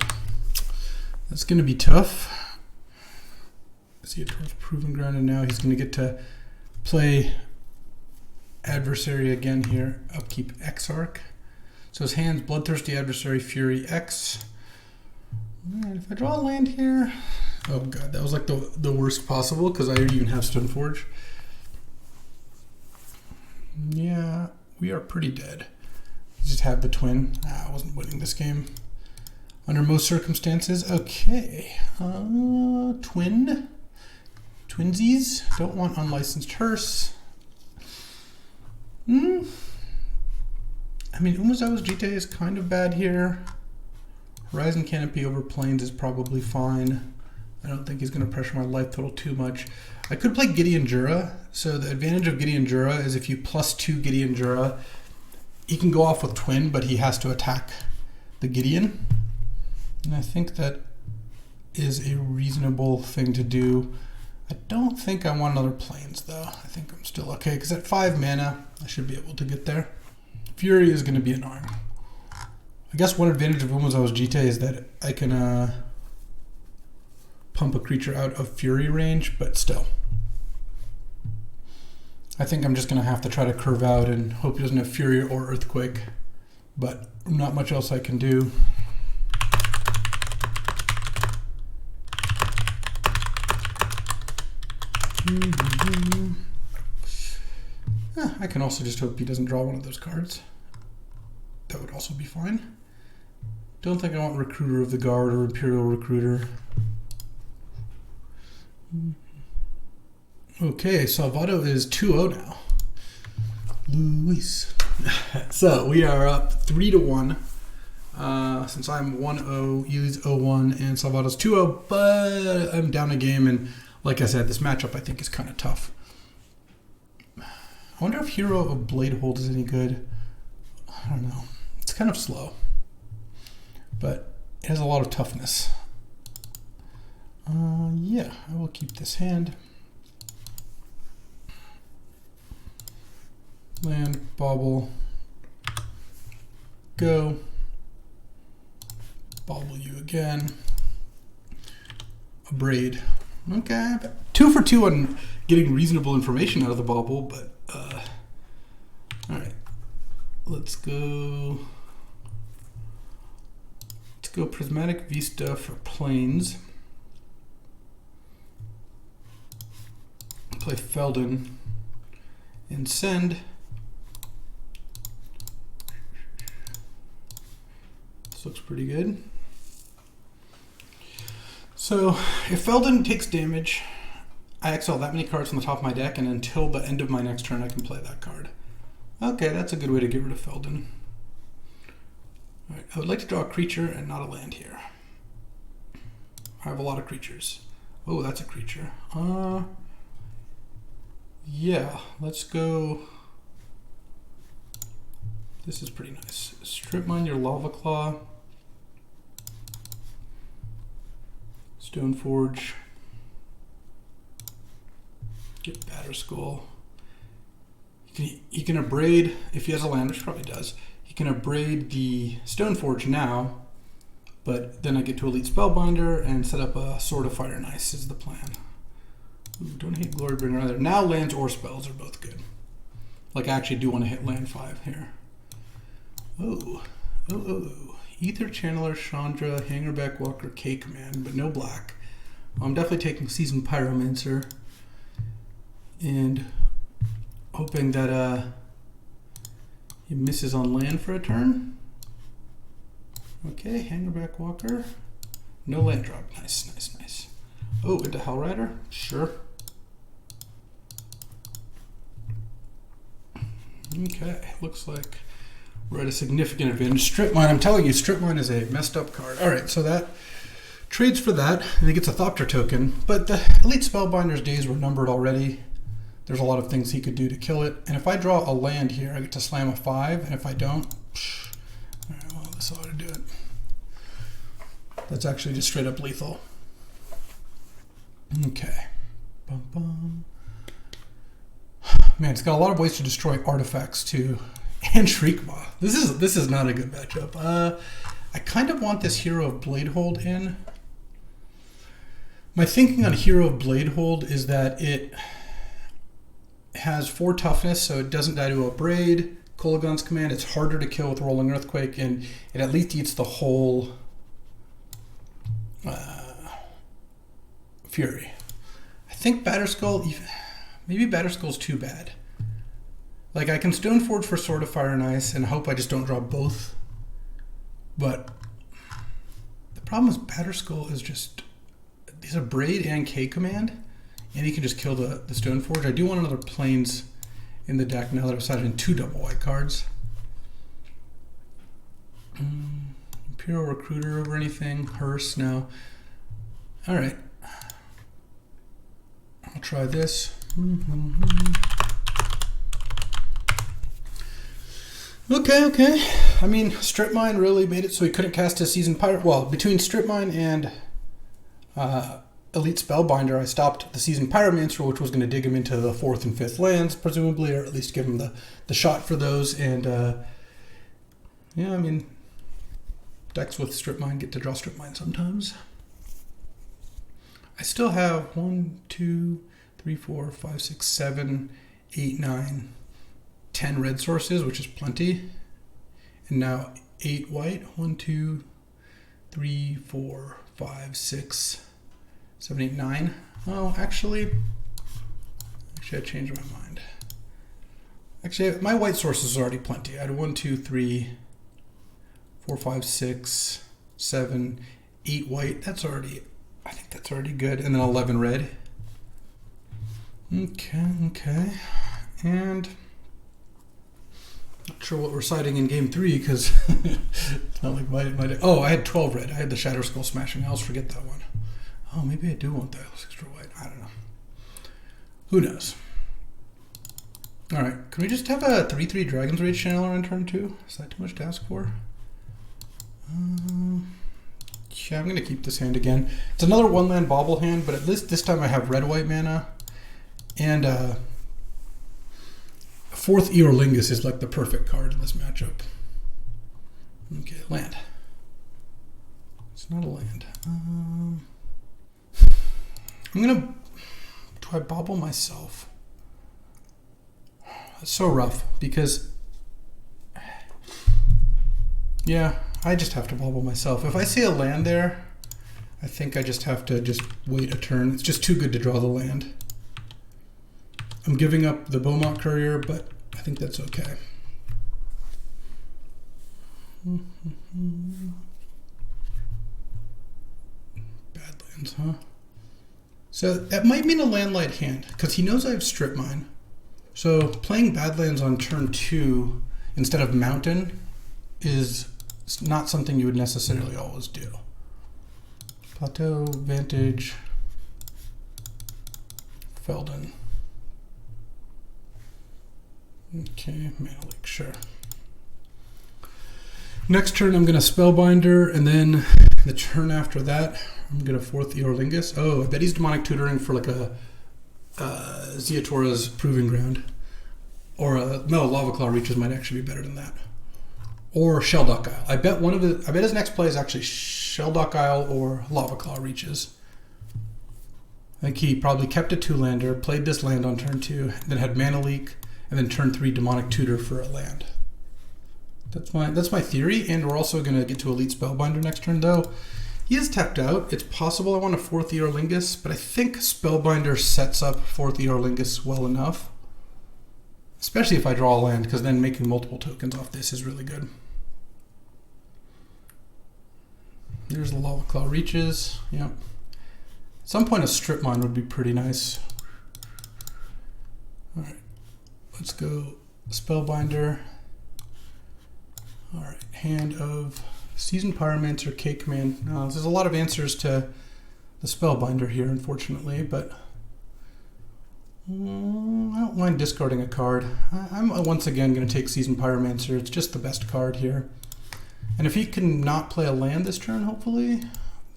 That's going to be tough. Is he a 12th Proving Ground? And now he's going to get to play Adversary again here. Upkeep Exarch. So his hand's Bloodthirsty Adversary, Fury, X. Alright, if I draw a land here... Oh god, that was like the worst possible because I even have Stoneforge. Yeah, we are pretty dead. Just have the Twin. I wasn't winning this game under most circumstances. Okay. Twin. Twinsies. Don't want Unlicensed Hearse. I mean, Umezawa's Jite is kind of bad here. Horizon Canopy over Plains is probably fine. I don't think he's going to pressure my life total too much. I could play Gideon Jura. So the advantage of Gideon Jura is if you +2 Gideon Jura, he can go off with Twin, but he has to attack the Gideon. And I think that is a reasonable thing to do. I don't think I want another Plains though. I think I'm still okay because at 5 mana, I should be able to get there. Fury is going to be annoying. I guess one advantage of Umezawa's Jite is that I can pump a creature out of Fury range, but still. I think I'm just going to have to try to curve out and hope he doesn't have Fury or Earthquake, but not much else I can do. I can also just hope he doesn't draw one of those cards. That would also be fine. Don't think I want Recruiter of the Guard or Imperial Recruiter. Okay, Salvatto is 2-0 now. Luis. So we are up 3-1. Since I'm 1-0, he's 0-1, and Salvatto's 2-0, but I'm down a game, and like I said, this matchup I think is kind of tough. I wonder if Hero of Bladehold is any good. I don't know. It's kind of slow, but it has a lot of toughness. Yeah, I will keep this hand. Land, bobble, go. Bobble you again. A braid. Okay, 2 for 2 on getting reasonable information out of the bobble, but all right. Let's go Prismatic Vista for Plains. Play Feldon and send. This looks pretty good. So if Feldon takes damage, I exile that many cards from the top of my deck, and until the end of my next turn I can play that card. Okay, that's a good way to get rid of Feldon. All right, I would like to draw a creature and not a land here. I have a lot of creatures. Oh, that's a creature. Yeah, let's go. This is pretty nice. Strip mine your Lava Claw. Stoneforge. Get Batterskull. He can abrade, if he has a land, which he probably does, he can abrade the Stoneforge now, but then I get to Elite Spellbinder and set up a Sword of Fire and Ice is the plan. Ooh, don't hit Glorybringer either. Now lands or spells are both good. Like I actually do want to hit land 5 here. Oh. Ether Channeler, Chandra, Hangerback Walker, K-Command, but no black. I'm definitely taking Seasoned Pyromancer and hoping that he misses on land for a turn. Okay, Hangerback Walker. No land drop. Nice. Oh, into Hellrider? Sure. Okay, looks like we're at a significant advantage. Strip Mine, I'm telling you, Strip Mine is a messed up card. All right, so that trades for that, and he gets a Thopter token, but the Elite Spellbinder's days were numbered already. There's a lot of things he could do to kill it, and if I draw a land here, I get to slam a 5, and if I don't, all right, well, this ought to do it. That's actually just straight up lethal. Okay. Bum, bum. Man, it's got a lot of ways to destroy artifacts too. And Shriekmaw. This is not a good matchup. I kind of want this Hero of Bladehold in. My thinking on Hero of Bladehold is that it has 4 toughness, so it doesn't die to a Braid. Kolagon's Command, it's harder to kill with Rolling Earthquake, and it at least eats the whole Fury. I think Batterskull, maybe Batterskull's too bad. Like, I can Stoneforge for Sword of Fire and Ice and hope I just don't draw both. But the problem is Batterskull is just, he's a Braid and K-Command, and he can just kill the Stoneforge. I do want another Plains in the deck now that I've decided in 2 double white cards. Imperial Recruiter over anything. Hearse, no. All right. I'll try this. Okay. I mean, Strip Mine really made it so he couldn't cast his Seasoned Pirate. Well, between Strip Mine and Elite Spellbinder, I stopped the Seasoned Pyromancer, which was going to dig him into the 4th and 5th lands, presumably, or at least give him the shot for those. And, yeah, I mean, decks with Strip Mine get to draw Strip Mine sometimes. I still have 1, 2, 3, 4, 5, 6, 7, 8, 9, 10 red sources, which is plenty. And now 8 white. 1, 2, 3, 4, 5, 6, 7, 8, 9. Oh, actually, I changed my mind. Actually, my white sources are already plenty. I had 1, 2, 3, 4, 5, 6, 7, 8 white. That's already, I think that's already good. And then 11 red. Okay. And not sure what we're citing in game 3 because it's not like my. Oh, I had 12 red. I had the Shadow Skull Smashing. I always forget that one. Oh, maybe I do want that extra white. I don't know. Who knows? All right. Can we just have a 3/3 Dragon's Rage Channeler on turn 2? Is that too much to ask for? Yeah, I'm going to keep this hand again. It's another 1-land bobble hand, but at least this time I have red-white mana. And 4th Eorlingus is like the perfect card in this matchup. Okay, land. It's not a land. I'm going to... Do I bobble myself? That's so rough because... Yeah, I just have to bobble myself. If I see a land there, I think I just have to just wait a turn. It's just too good to draw the land. I'm giving up the Beaumont Courier, but I think that's okay. Badlands, huh? So that might mean a land-light hand, because he knows I have Strip Mine. So playing Badlands on turn 2 instead of Mountain is not something you would necessarily always do. Plateau, Vantage, Feldon. Okay, Mana Leak, sure. Next turn I'm going to Spellbinder, and then the turn after that I'm going to 4th Eorlingus. Oh, I bet he's Demonic Tutoring for like a Ziatora's Proving Ground. Or no, Lava Claw Reaches might actually be better than that. Or Shelldock Isle. I bet his next play is actually Shelldock Isle or Lava Claw Reaches. I think he probably kept a 2-lander, played this land on turn 2, then had Mana Leak, and then turn 3 Demonic Tutor for a land. That's my theory, and we're also going to get to Elite Spellbinder next turn, though. He is tapped out. It's possible I want a 4th Eorlingus, but I think Spellbinder sets up 4th Eorlingus well enough. Especially if I draw a land, because then making multiple tokens off this is really good. There's the Lava Claw Reaches. Yep. At some point a Strip Mine would be pretty nice. Alright. Let's go Spellbinder. Alright. Hand of Seasoned Pyromancer, Cake Command. Now, there's a lot of answers to the Spellbinder here, unfortunately, but I don't mind discarding a card. I'm once again going to take Seasoned Pyromancer. It's just the best card here. And if he can not play a land this turn, hopefully,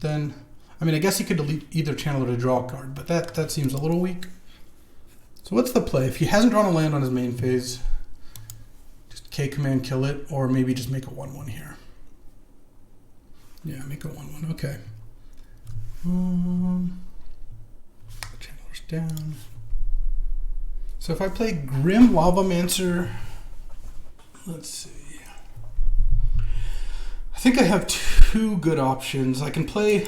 then... I mean, I guess he could delete either Channeler to draw a card, but that seems a little weak. So what's the play? If he hasn't drawn a land on his main phase, just K-Command, kill it, or maybe just make a 1/1 here. Yeah, make a 1/1. Okay. Channeler's down. So if I play Grim Lavamancer, let's see. I think I have 2 good options. I can play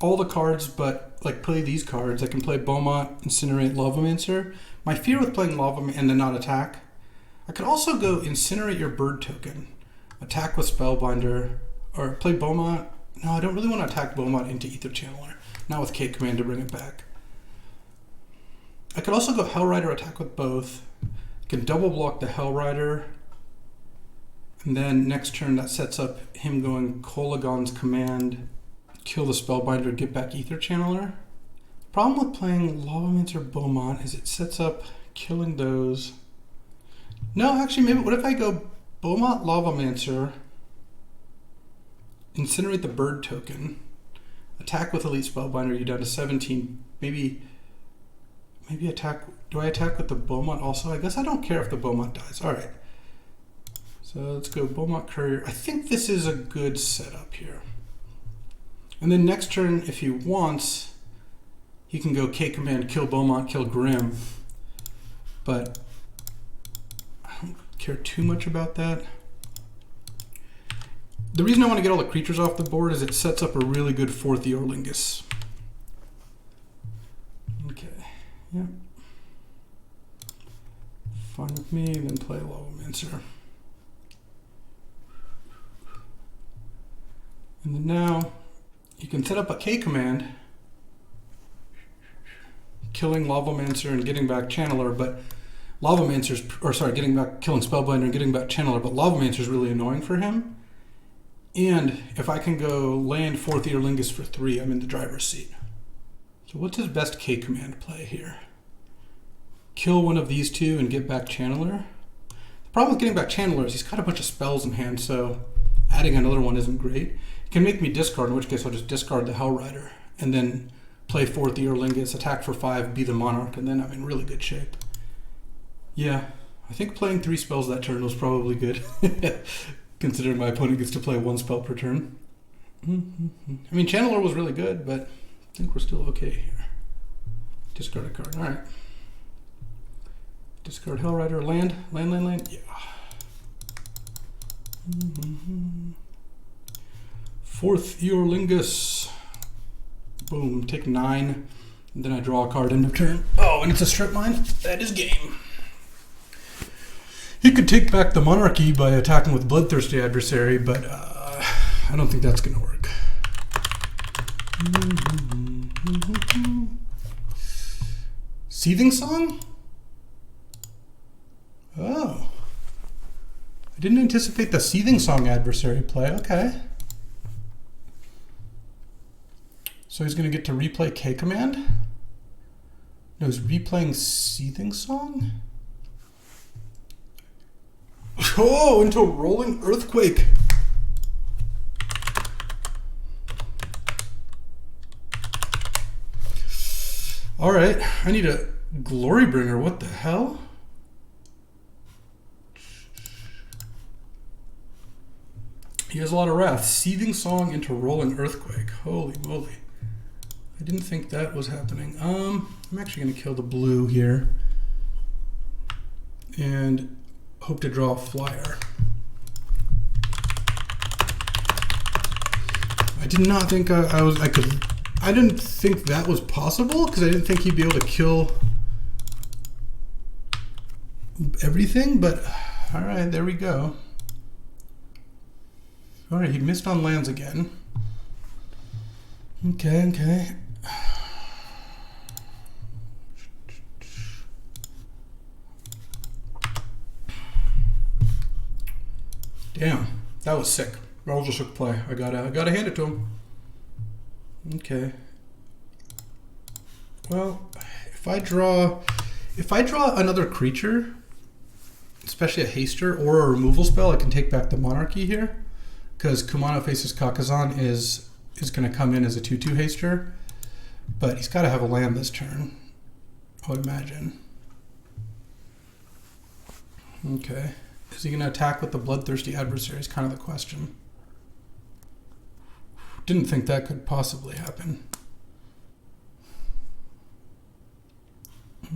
all the cards, but like play these cards. I can play Beaumont, Incinerate, Lavamancer. My fear with playing Lavamancer and then not attack. I could also go Incinerate your bird token, attack with Spellbinder, or play Beaumont. No, I don't really want to attack Beaumont into Ether Channeler. Not with Cake Command to bring it back. I could also go Hellrider, attack with both. I can double block the Hellrider, And then next turn that sets up him going Kolagon's Command, kill the Spellbinder, get back Ether Channeler. Problem with playing Lavamancer Beaumont is it sets up killing those. No, actually, maybe, what if I go Beaumont Lavamancer, incinerate the bird token, attack with Elite Spellbinder, you down to 17, maybe attack, do I attack with the Beaumont also? I guess I don't care if the Beaumont dies. All right. So let's go Beaumont Courier. I think this is a good setup here. And then next turn, if he wants, he can go K Command, kill Beaumont, kill Grim. But I don't care too much about that. The reason I want to get all the creatures off the board is it sets up a really good 4th Eorlingus. Okay, yep. Fine with me, then play Lavamancer. And then now, you can set up a K command, killing Lavamancer and getting back Channeler, but Lavamancer's, or sorry, getting back, killing Spellbinder and getting back Channeler, but Lavamancer's really annoying for him. And if I can go land 4th Eorlingus for 3, I'm in the driver's seat. So what's his best K command play here? Kill one of these two and get back Channeler. The problem with getting back Channeler is he's got a bunch of spells in hand, so adding another one isn't great. It can make me discard, in which case I'll just discard the Hellrider and then play 4th Eorlingus, attack for 5, be the Monarch, and then I'm in really good shape. Yeah, I think playing 3 spells that turn was probably good, considering my opponent gets to play 1 spell per turn. I mean, Channeler was really good, but I think we're still okay here. Discard a card. All right. Discard Hellrider. Land. Land. Yeah. 4th Eorlingus. Boom. Take 9. And then I draw a card end of turn. Oh, and it's a strip mine? That is game. He could take back the Monarchy by attacking with Bloodthirsty Adversary, but I don't think that's going to work. Seething Song? Oh. I didn't anticipate the Seething Song Adversary play. Okay. So he's going to get to replay K Command? No, he's replaying Seething Song? Oh, into a Rolling Earthquake. All right, I need a Glorybringer. What the hell? He has a lot of wrath. Seething Song into Rolling Earthquake. Holy moly. I didn't think that was happening. I'm actually going to kill the blue here. And hope to draw a flyer. I did not think I didn't think that was possible because I didn't think he'd be able to kill everything, but all right, there we go. All right, he missed on lands again. Okay. Damn, that was sick. That was a sick play. I gotta hand it to him. Okay. Well, if I draw another creature, especially a haster or a removal spell, I can take back the Monarchy here, because Kumano Faces Kakazan is going to come in as a 2/2 haster, but he's got to have a land this turn, I would imagine. Okay. Is he going to attack with the Bloodthirsty Adversary is kind of the question. Didn't think that could possibly happen.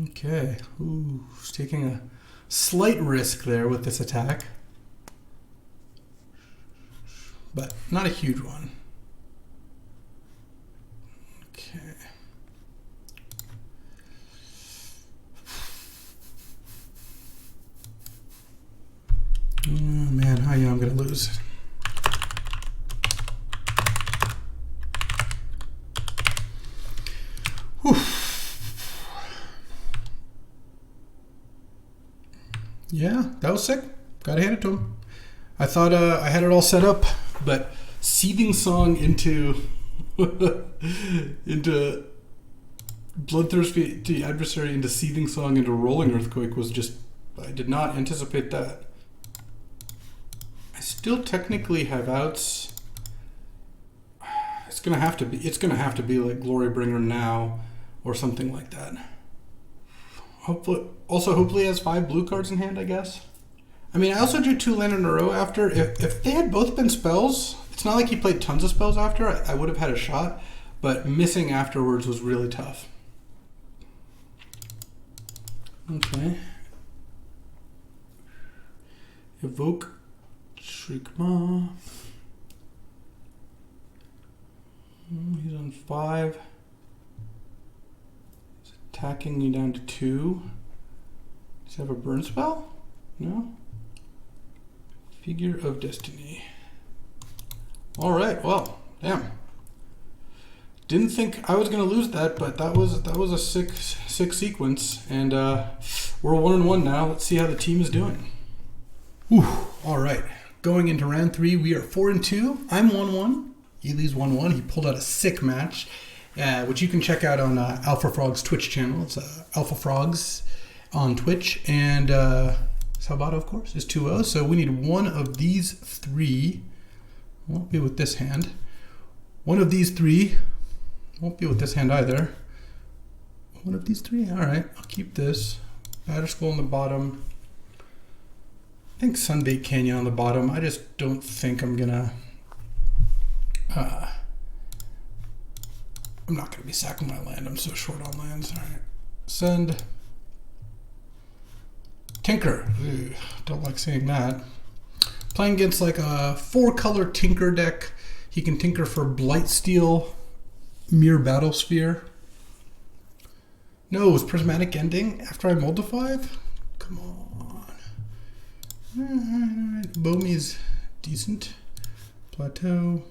Okay. Ooh, he's taking a slight risk there with this attack. But not a huge one. Okay. Oh man, I know I'm going to lose. Whew. Yeah, that was sick. Gotta hand it to him. I thought I had it all set up, but Seething Song into into Bloodthirsty Adversary into Seething Song into Rolling Earthquake was just, I did not anticipate that. I still technically have outs. It's gonna have to be like Glorybringer now or something like that. Hopefully he has 5 blue cards in hand, I guess. I mean, I also drew 2 land in a row after. If they had both been spells, it's not like he played tons of spells after. I would have had a shot, but missing afterwards was really tough. Okay. Evoke Shriekmaw. He's on 5. He's attacking you down to 2. Does he have a burn spell? No? Figure of Destiny. Alright, well, damn. Didn't think I was going to lose that, but that was a sick sequence, and we're 1-1 now. Let's see how the team is doing. Whew. All right, going into round 3, we are 4-2. I'm 1-1. Eli's 1-1. He pulled out a sick match, which you can check out on Alpha Frog's Twitch channel. It's Alpha Frogs on Twitch, and Salvatto, of course, is 2-0. So we need one of these 3. Won't be with this hand. One of these 3. Won't be with this hand either. One of these 3? All right, I'll keep this. Batterskull on the bottom. I think Sunbait Canyon on the bottom. I just don't think I'm gonna... I'm not gonna be sacking my land. I'm so short on lands. All right, send. Tinker. Ugh, don't like seeing that. Playing against like a 4-color Tinker deck. He can tinker for Blightsteel, Mere Battlesphere. No, it was Prismatic Ending after I mulled to 5? Come on. Alright, Bomey's decent. Plateau.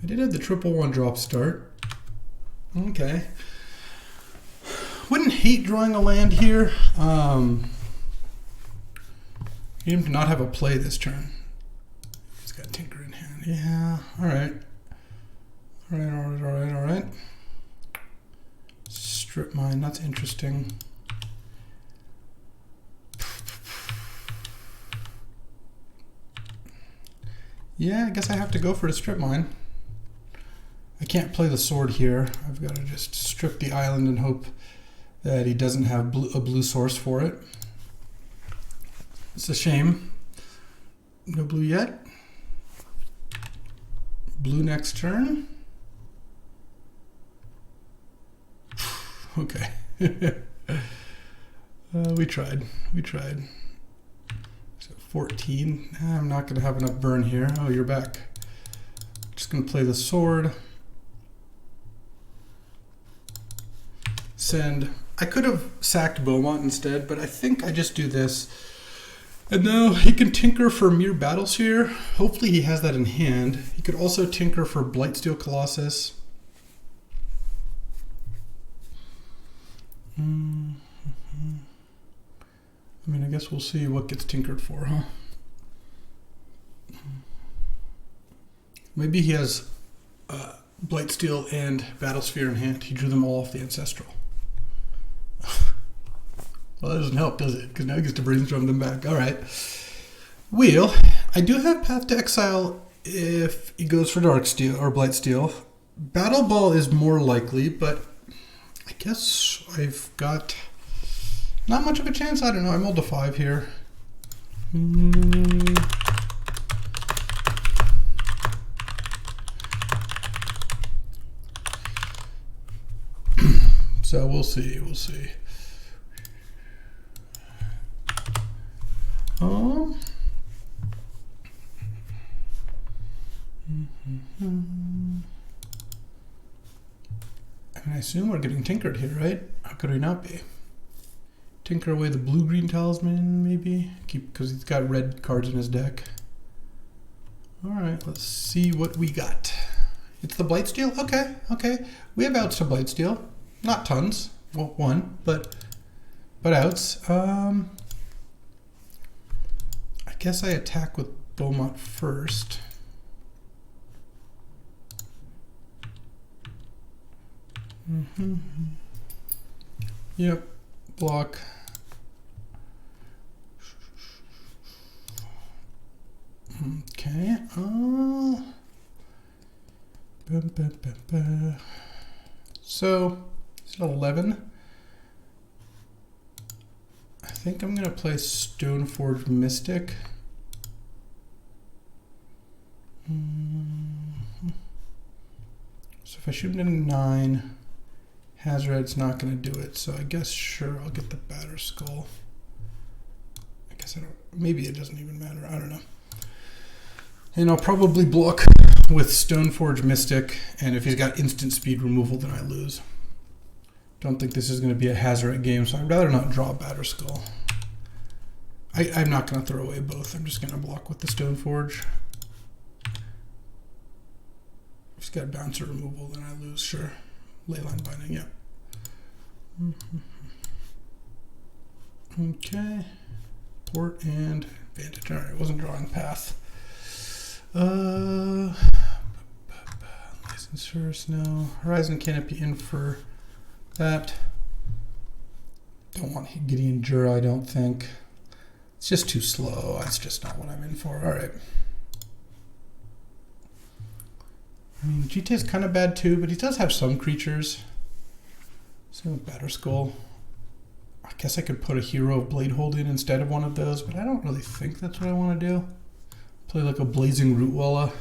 I did have the 1/1 drop start. Okay. Wouldn't hate drawing a land here. Need him to not have a play this turn. He's got Tinker in hand. Yeah, alright. Alright. Strip Mine, that's interesting. Yeah, I guess I have to go for the Strip Mine. I can't play the sword here. I've got to just strip the island and hope that he doesn't have a blue source for it. It's a shame. No blue yet. Blue next turn. Okay. We tried. So 14. I'm not going to have enough burn here. Oh, you're back. Just going to play the sword. Send. I could have sacked Beaumont instead, but I think I just do this. And now he can tinker for Mere Battlesphere. Hopefully he has that in hand. He could also tinker for Blightsteel Colossus. I mean, I guess we'll see what gets tinkered for, huh? Maybe he has Blightsteel and Battlesphere in hand. He drew them all off the Ancestral. Well, that doesn't help, does it? Because now he gets to brainstorm them back. All right. Wheel. I do have Path to Exile if he goes for Darksteel or Blightsteel. Battle Ball is more likely, but I guess I've got not much of a chance. I don't know. I mulled a 5 here. So we'll see. I assume we're getting tinkered here, right? How could we not be? Tinker away the blue-green talisman, maybe? Because he's got red cards in his deck. Alright, let's see what we got. It's the Blightsteel? Okay. We have outs to Blightsteel. Not tons. Well, 1, but outs. guess I attack with Beaumont first. Yep, block. Okay. So it's at 11. I think I'm gonna play Stoneforge Mystic. So if I shoot him to 9, Hazard's not gonna do it. So I guess sure I'll get the Batter Skull. I guess I don't. Maybe it doesn't even matter. I don't know. And I'll probably block with Stoneforge Mystic, and if he's got instant speed removal, then I lose. Don't think this is going to be a Hazard game, so I'd rather not draw a Batter Skull. I'm not going to throw away both. I'm just going to block with the Stoneforge. If he's got bouncer removal, then I lose, sure. Leyline Binding, yeah. Okay. Port and Vantage. All right, wasn't drawing Path. License first, no. Horizon Canopy in for that. Don't want Gideon Jura, I don't think. It's just too slow. That's just not what I'm in for. All right. I mean, GT is kind of bad too, but he does have some creatures. Same with Batter Skull. I guess I could put a Hero of Bladehold in instead of one of those, but I don't really think that's what I want to do. Play like a Blazing Rootwalla.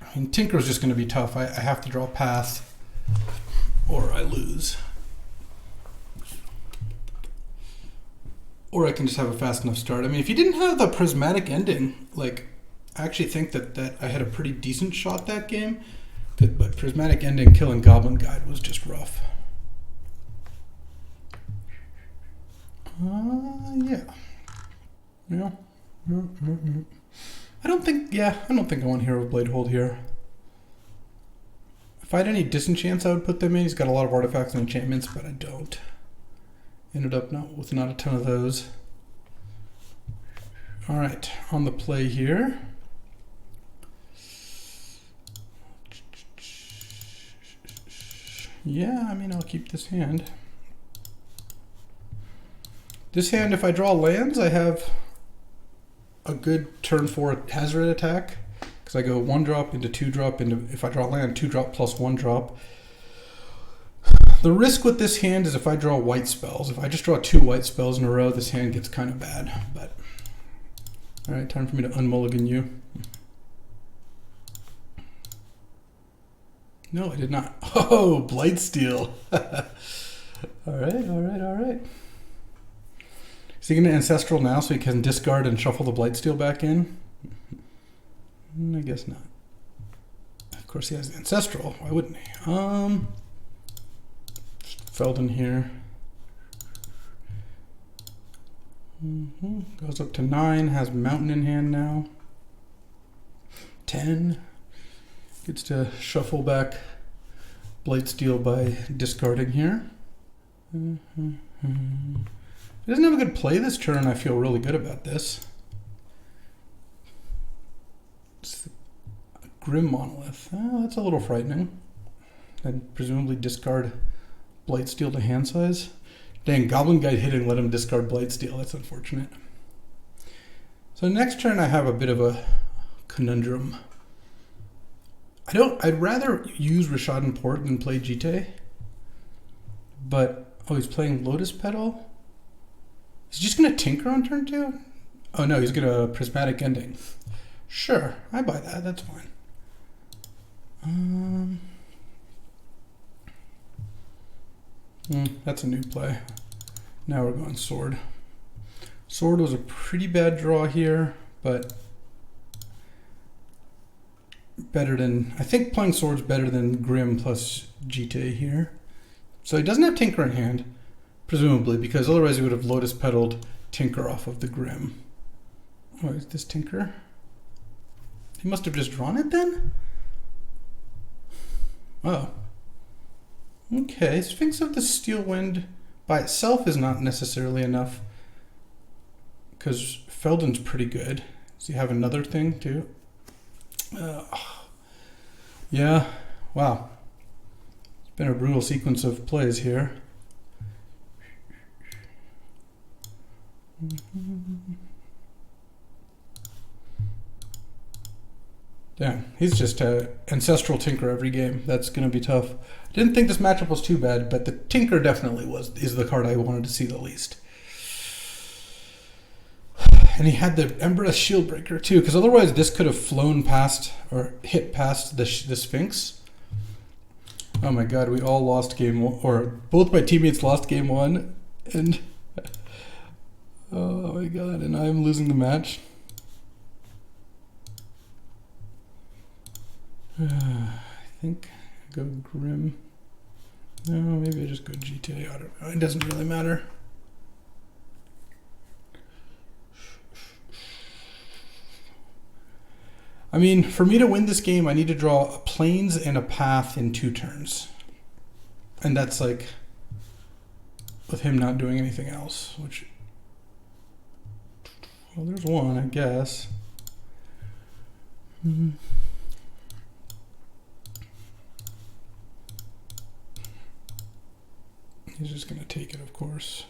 I mean, Tinker's just going to be tough. I have to draw Path, or I lose. Or I can just have a fast enough start. I mean, if you didn't have the Prismatic Ending, like, I actually think that I had a pretty decent shot that game. But Prismatic Ending killing Goblin Guide was just rough. Yeah. Yeah. I don't think I want Hero of Bladehold here. If I had any disenchants, I would put them in. He's got a lot of artifacts and enchantments, but I don't. Ended up with not a ton of those. All right, on the play here. Yeah, I mean, I'll keep this hand. This hand, if I draw lands, I have a good turn 4 Hazard attack, because I go 1-drop into 2-drop into, if I draw land, 2-drop plus 1-drop. The risk with this hand is if I draw white spells. If I just draw 2 white spells in a row, this hand gets kind of bad. But all right, time for me to unmulligan you. No, I did not. Oh, Blightsteel. All right. Is he going to Ancestral now so he can discard and shuffle the Blightsteel back in? I guess not. Of course he has the Ancestral. Why wouldn't he? Felden here. Goes up to 9. Has Mountain in hand now. 10. Gets to shuffle back Blightsteel by discarding here. If he doesn't have a good play this turn, I feel really good about this. It's a Grim Monolith. Oh, that's a little frightening. I'd presumably discard Blightsteel to hand size. Dang, Goblin Guide hit and let him discard Blightsteel. That's unfortunate. So next turn I have a bit of a conundrum. I'd rather use Rishadan Port than play Jite. But, oh, he's playing Lotus Petal? Is he just going to Tinker on turn 2? Oh no, he's going to Prismatic Ending. Sure, I buy that, that's fine. That's a new play. Now we're going Sword. Sword was a pretty bad draw here, but better than, I think playing Sword's better than Grim plus Jite here. So he doesn't have Tinker in hand, presumably, because otherwise he would have Lotus Petaled Tinker off of the Grim. Oh, is this Tinker? He must have just drawn it then? Oh. Okay, Sphinx of the Steel Wind by itself is not necessarily enough because Feldon's pretty good. Does he have another thing too? Yeah, wow. It's been a brutal sequence of plays here. Damn, he's just an ancestral Tinker every game. That's going to be tough. Didn't think this matchup was too bad, but the Tinker definitely is the card I wanted to see the least. And he had the Embereth Shieldbreaker too, because otherwise this could have flown past or hit past the Sphinx. Oh my god, we all lost game one, or both my teammates lost game one, and oh my god, and I'm losing the match. I think I go Grim. No, maybe I just go GTA. I don't know. It doesn't really matter. I mean, for me to win this game, I need to draw a plains and a path in 2 turns. And that's like with him not doing anything else, which, well, there's one, I guess. He's just going to take it, of course.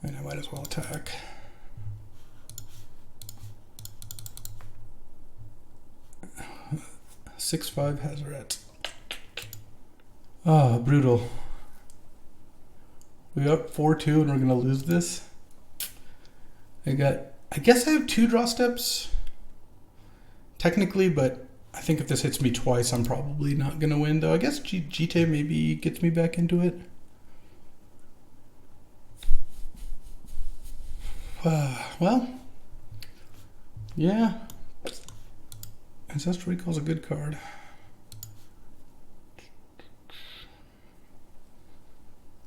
And I might as well attack. (6/5) Hazoret. Ah, brutal. We up 4-2 and we're gonna lose this. I guess I have 2 draw steps technically, but I think if this hits me twice, I'm probably not gonna win. Though I guess GTA maybe gets me back into it. Well, yeah. Ancestral Recall is a good card.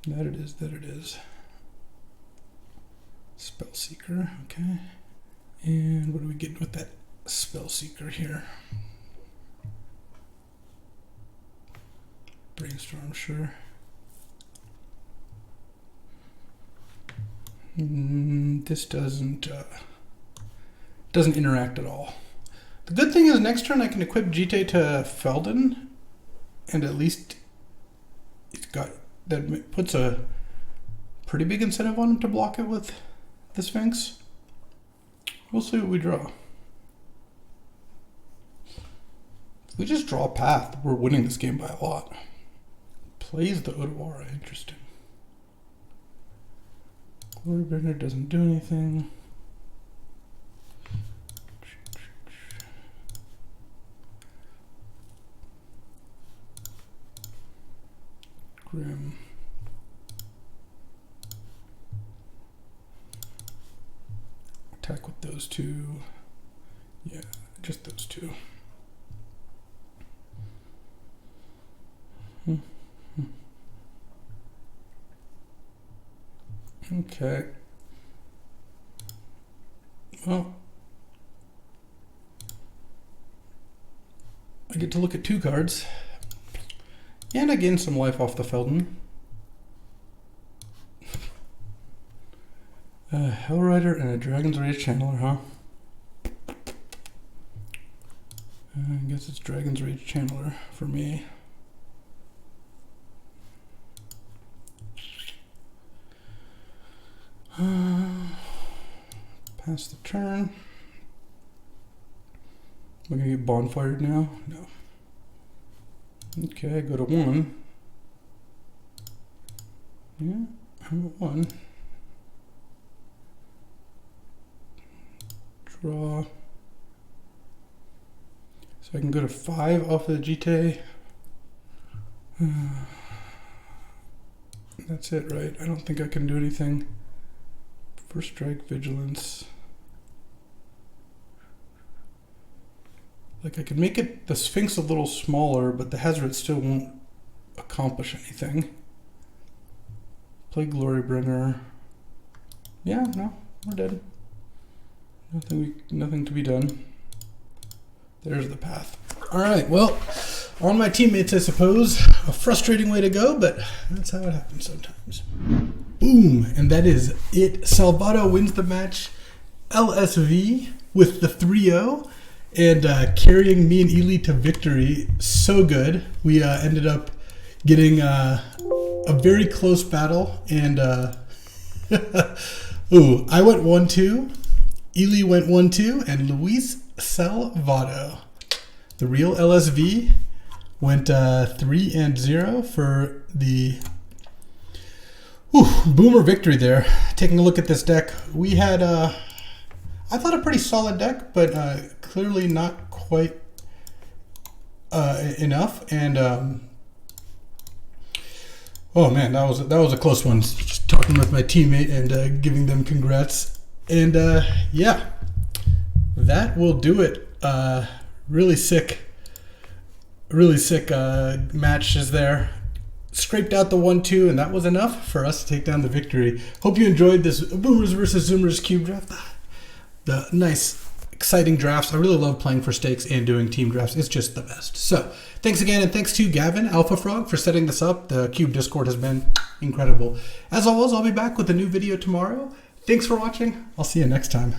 That it is, that it is. Spellseeker, okay. And what do we get with that Spellseeker here? Brainstorm, sure. This doesn't interact at all. The good thing is next turn I can equip GT to Feldon, and at least that puts a pretty big incentive on him to block it with the Sphinx. We'll see what we draw. If we just draw a path, we're winning this game by a lot. Plays the Odawara, interesting. Glorybringer doesn't do anything. Grim. Attack with those 2. Yeah, just those 2. Okay. Well, I get to look at 2 cards. And I gain some life off the Feldon. A Hellrider and a Dragon's Rage Channeler, huh? I guess it's Dragon's Rage Channeler for me. Pass the turn. We're gonna get bonfired now? No. Okay, go to 1. Yeah, I'm at 1. Draw. So I can go to 5 off of the GT. That's it, right? I don't think I can do anything. First strike, vigilance. Like I can make it the Sphinx a little smaller, but the Hazoret still won't accomplish anything. Play Glorybringer. Yeah, no, we're dead. Nothing to be done. There's the path. All right, well, on my teammates, I suppose. A frustrating way to go, but that's how it happens sometimes. Boom, and that is it. Salvatto wins the match. LSV with the 3-0 and carrying me and Ely to victory. So good. We ended up getting a very close battle, and ooh, I went 1-2, Ely went 1-2, and Luis Salvatto, the real LSV, went 3-0 for the boomer victory there. Taking a look at this deck, we had I thought a pretty solid deck, but clearly not quite enough. And oh man, that was a close one. Just talking with my teammate and giving them congrats. And yeah, that will do it. Really sick matches there. Scraped out the 1-2, and that was enough for us to take down the victory. Hope you enjoyed this Boomers versus Zoomers cube draft. The nice, exciting drafts. I really love playing for stakes and doing team drafts. It's just the best. So thanks again, and thanks to Gavin, Alpha Frog, for setting this up. The Cube Discord has been incredible. As always, I'll be back with a new video tomorrow. Thanks for watching. I'll see you next time.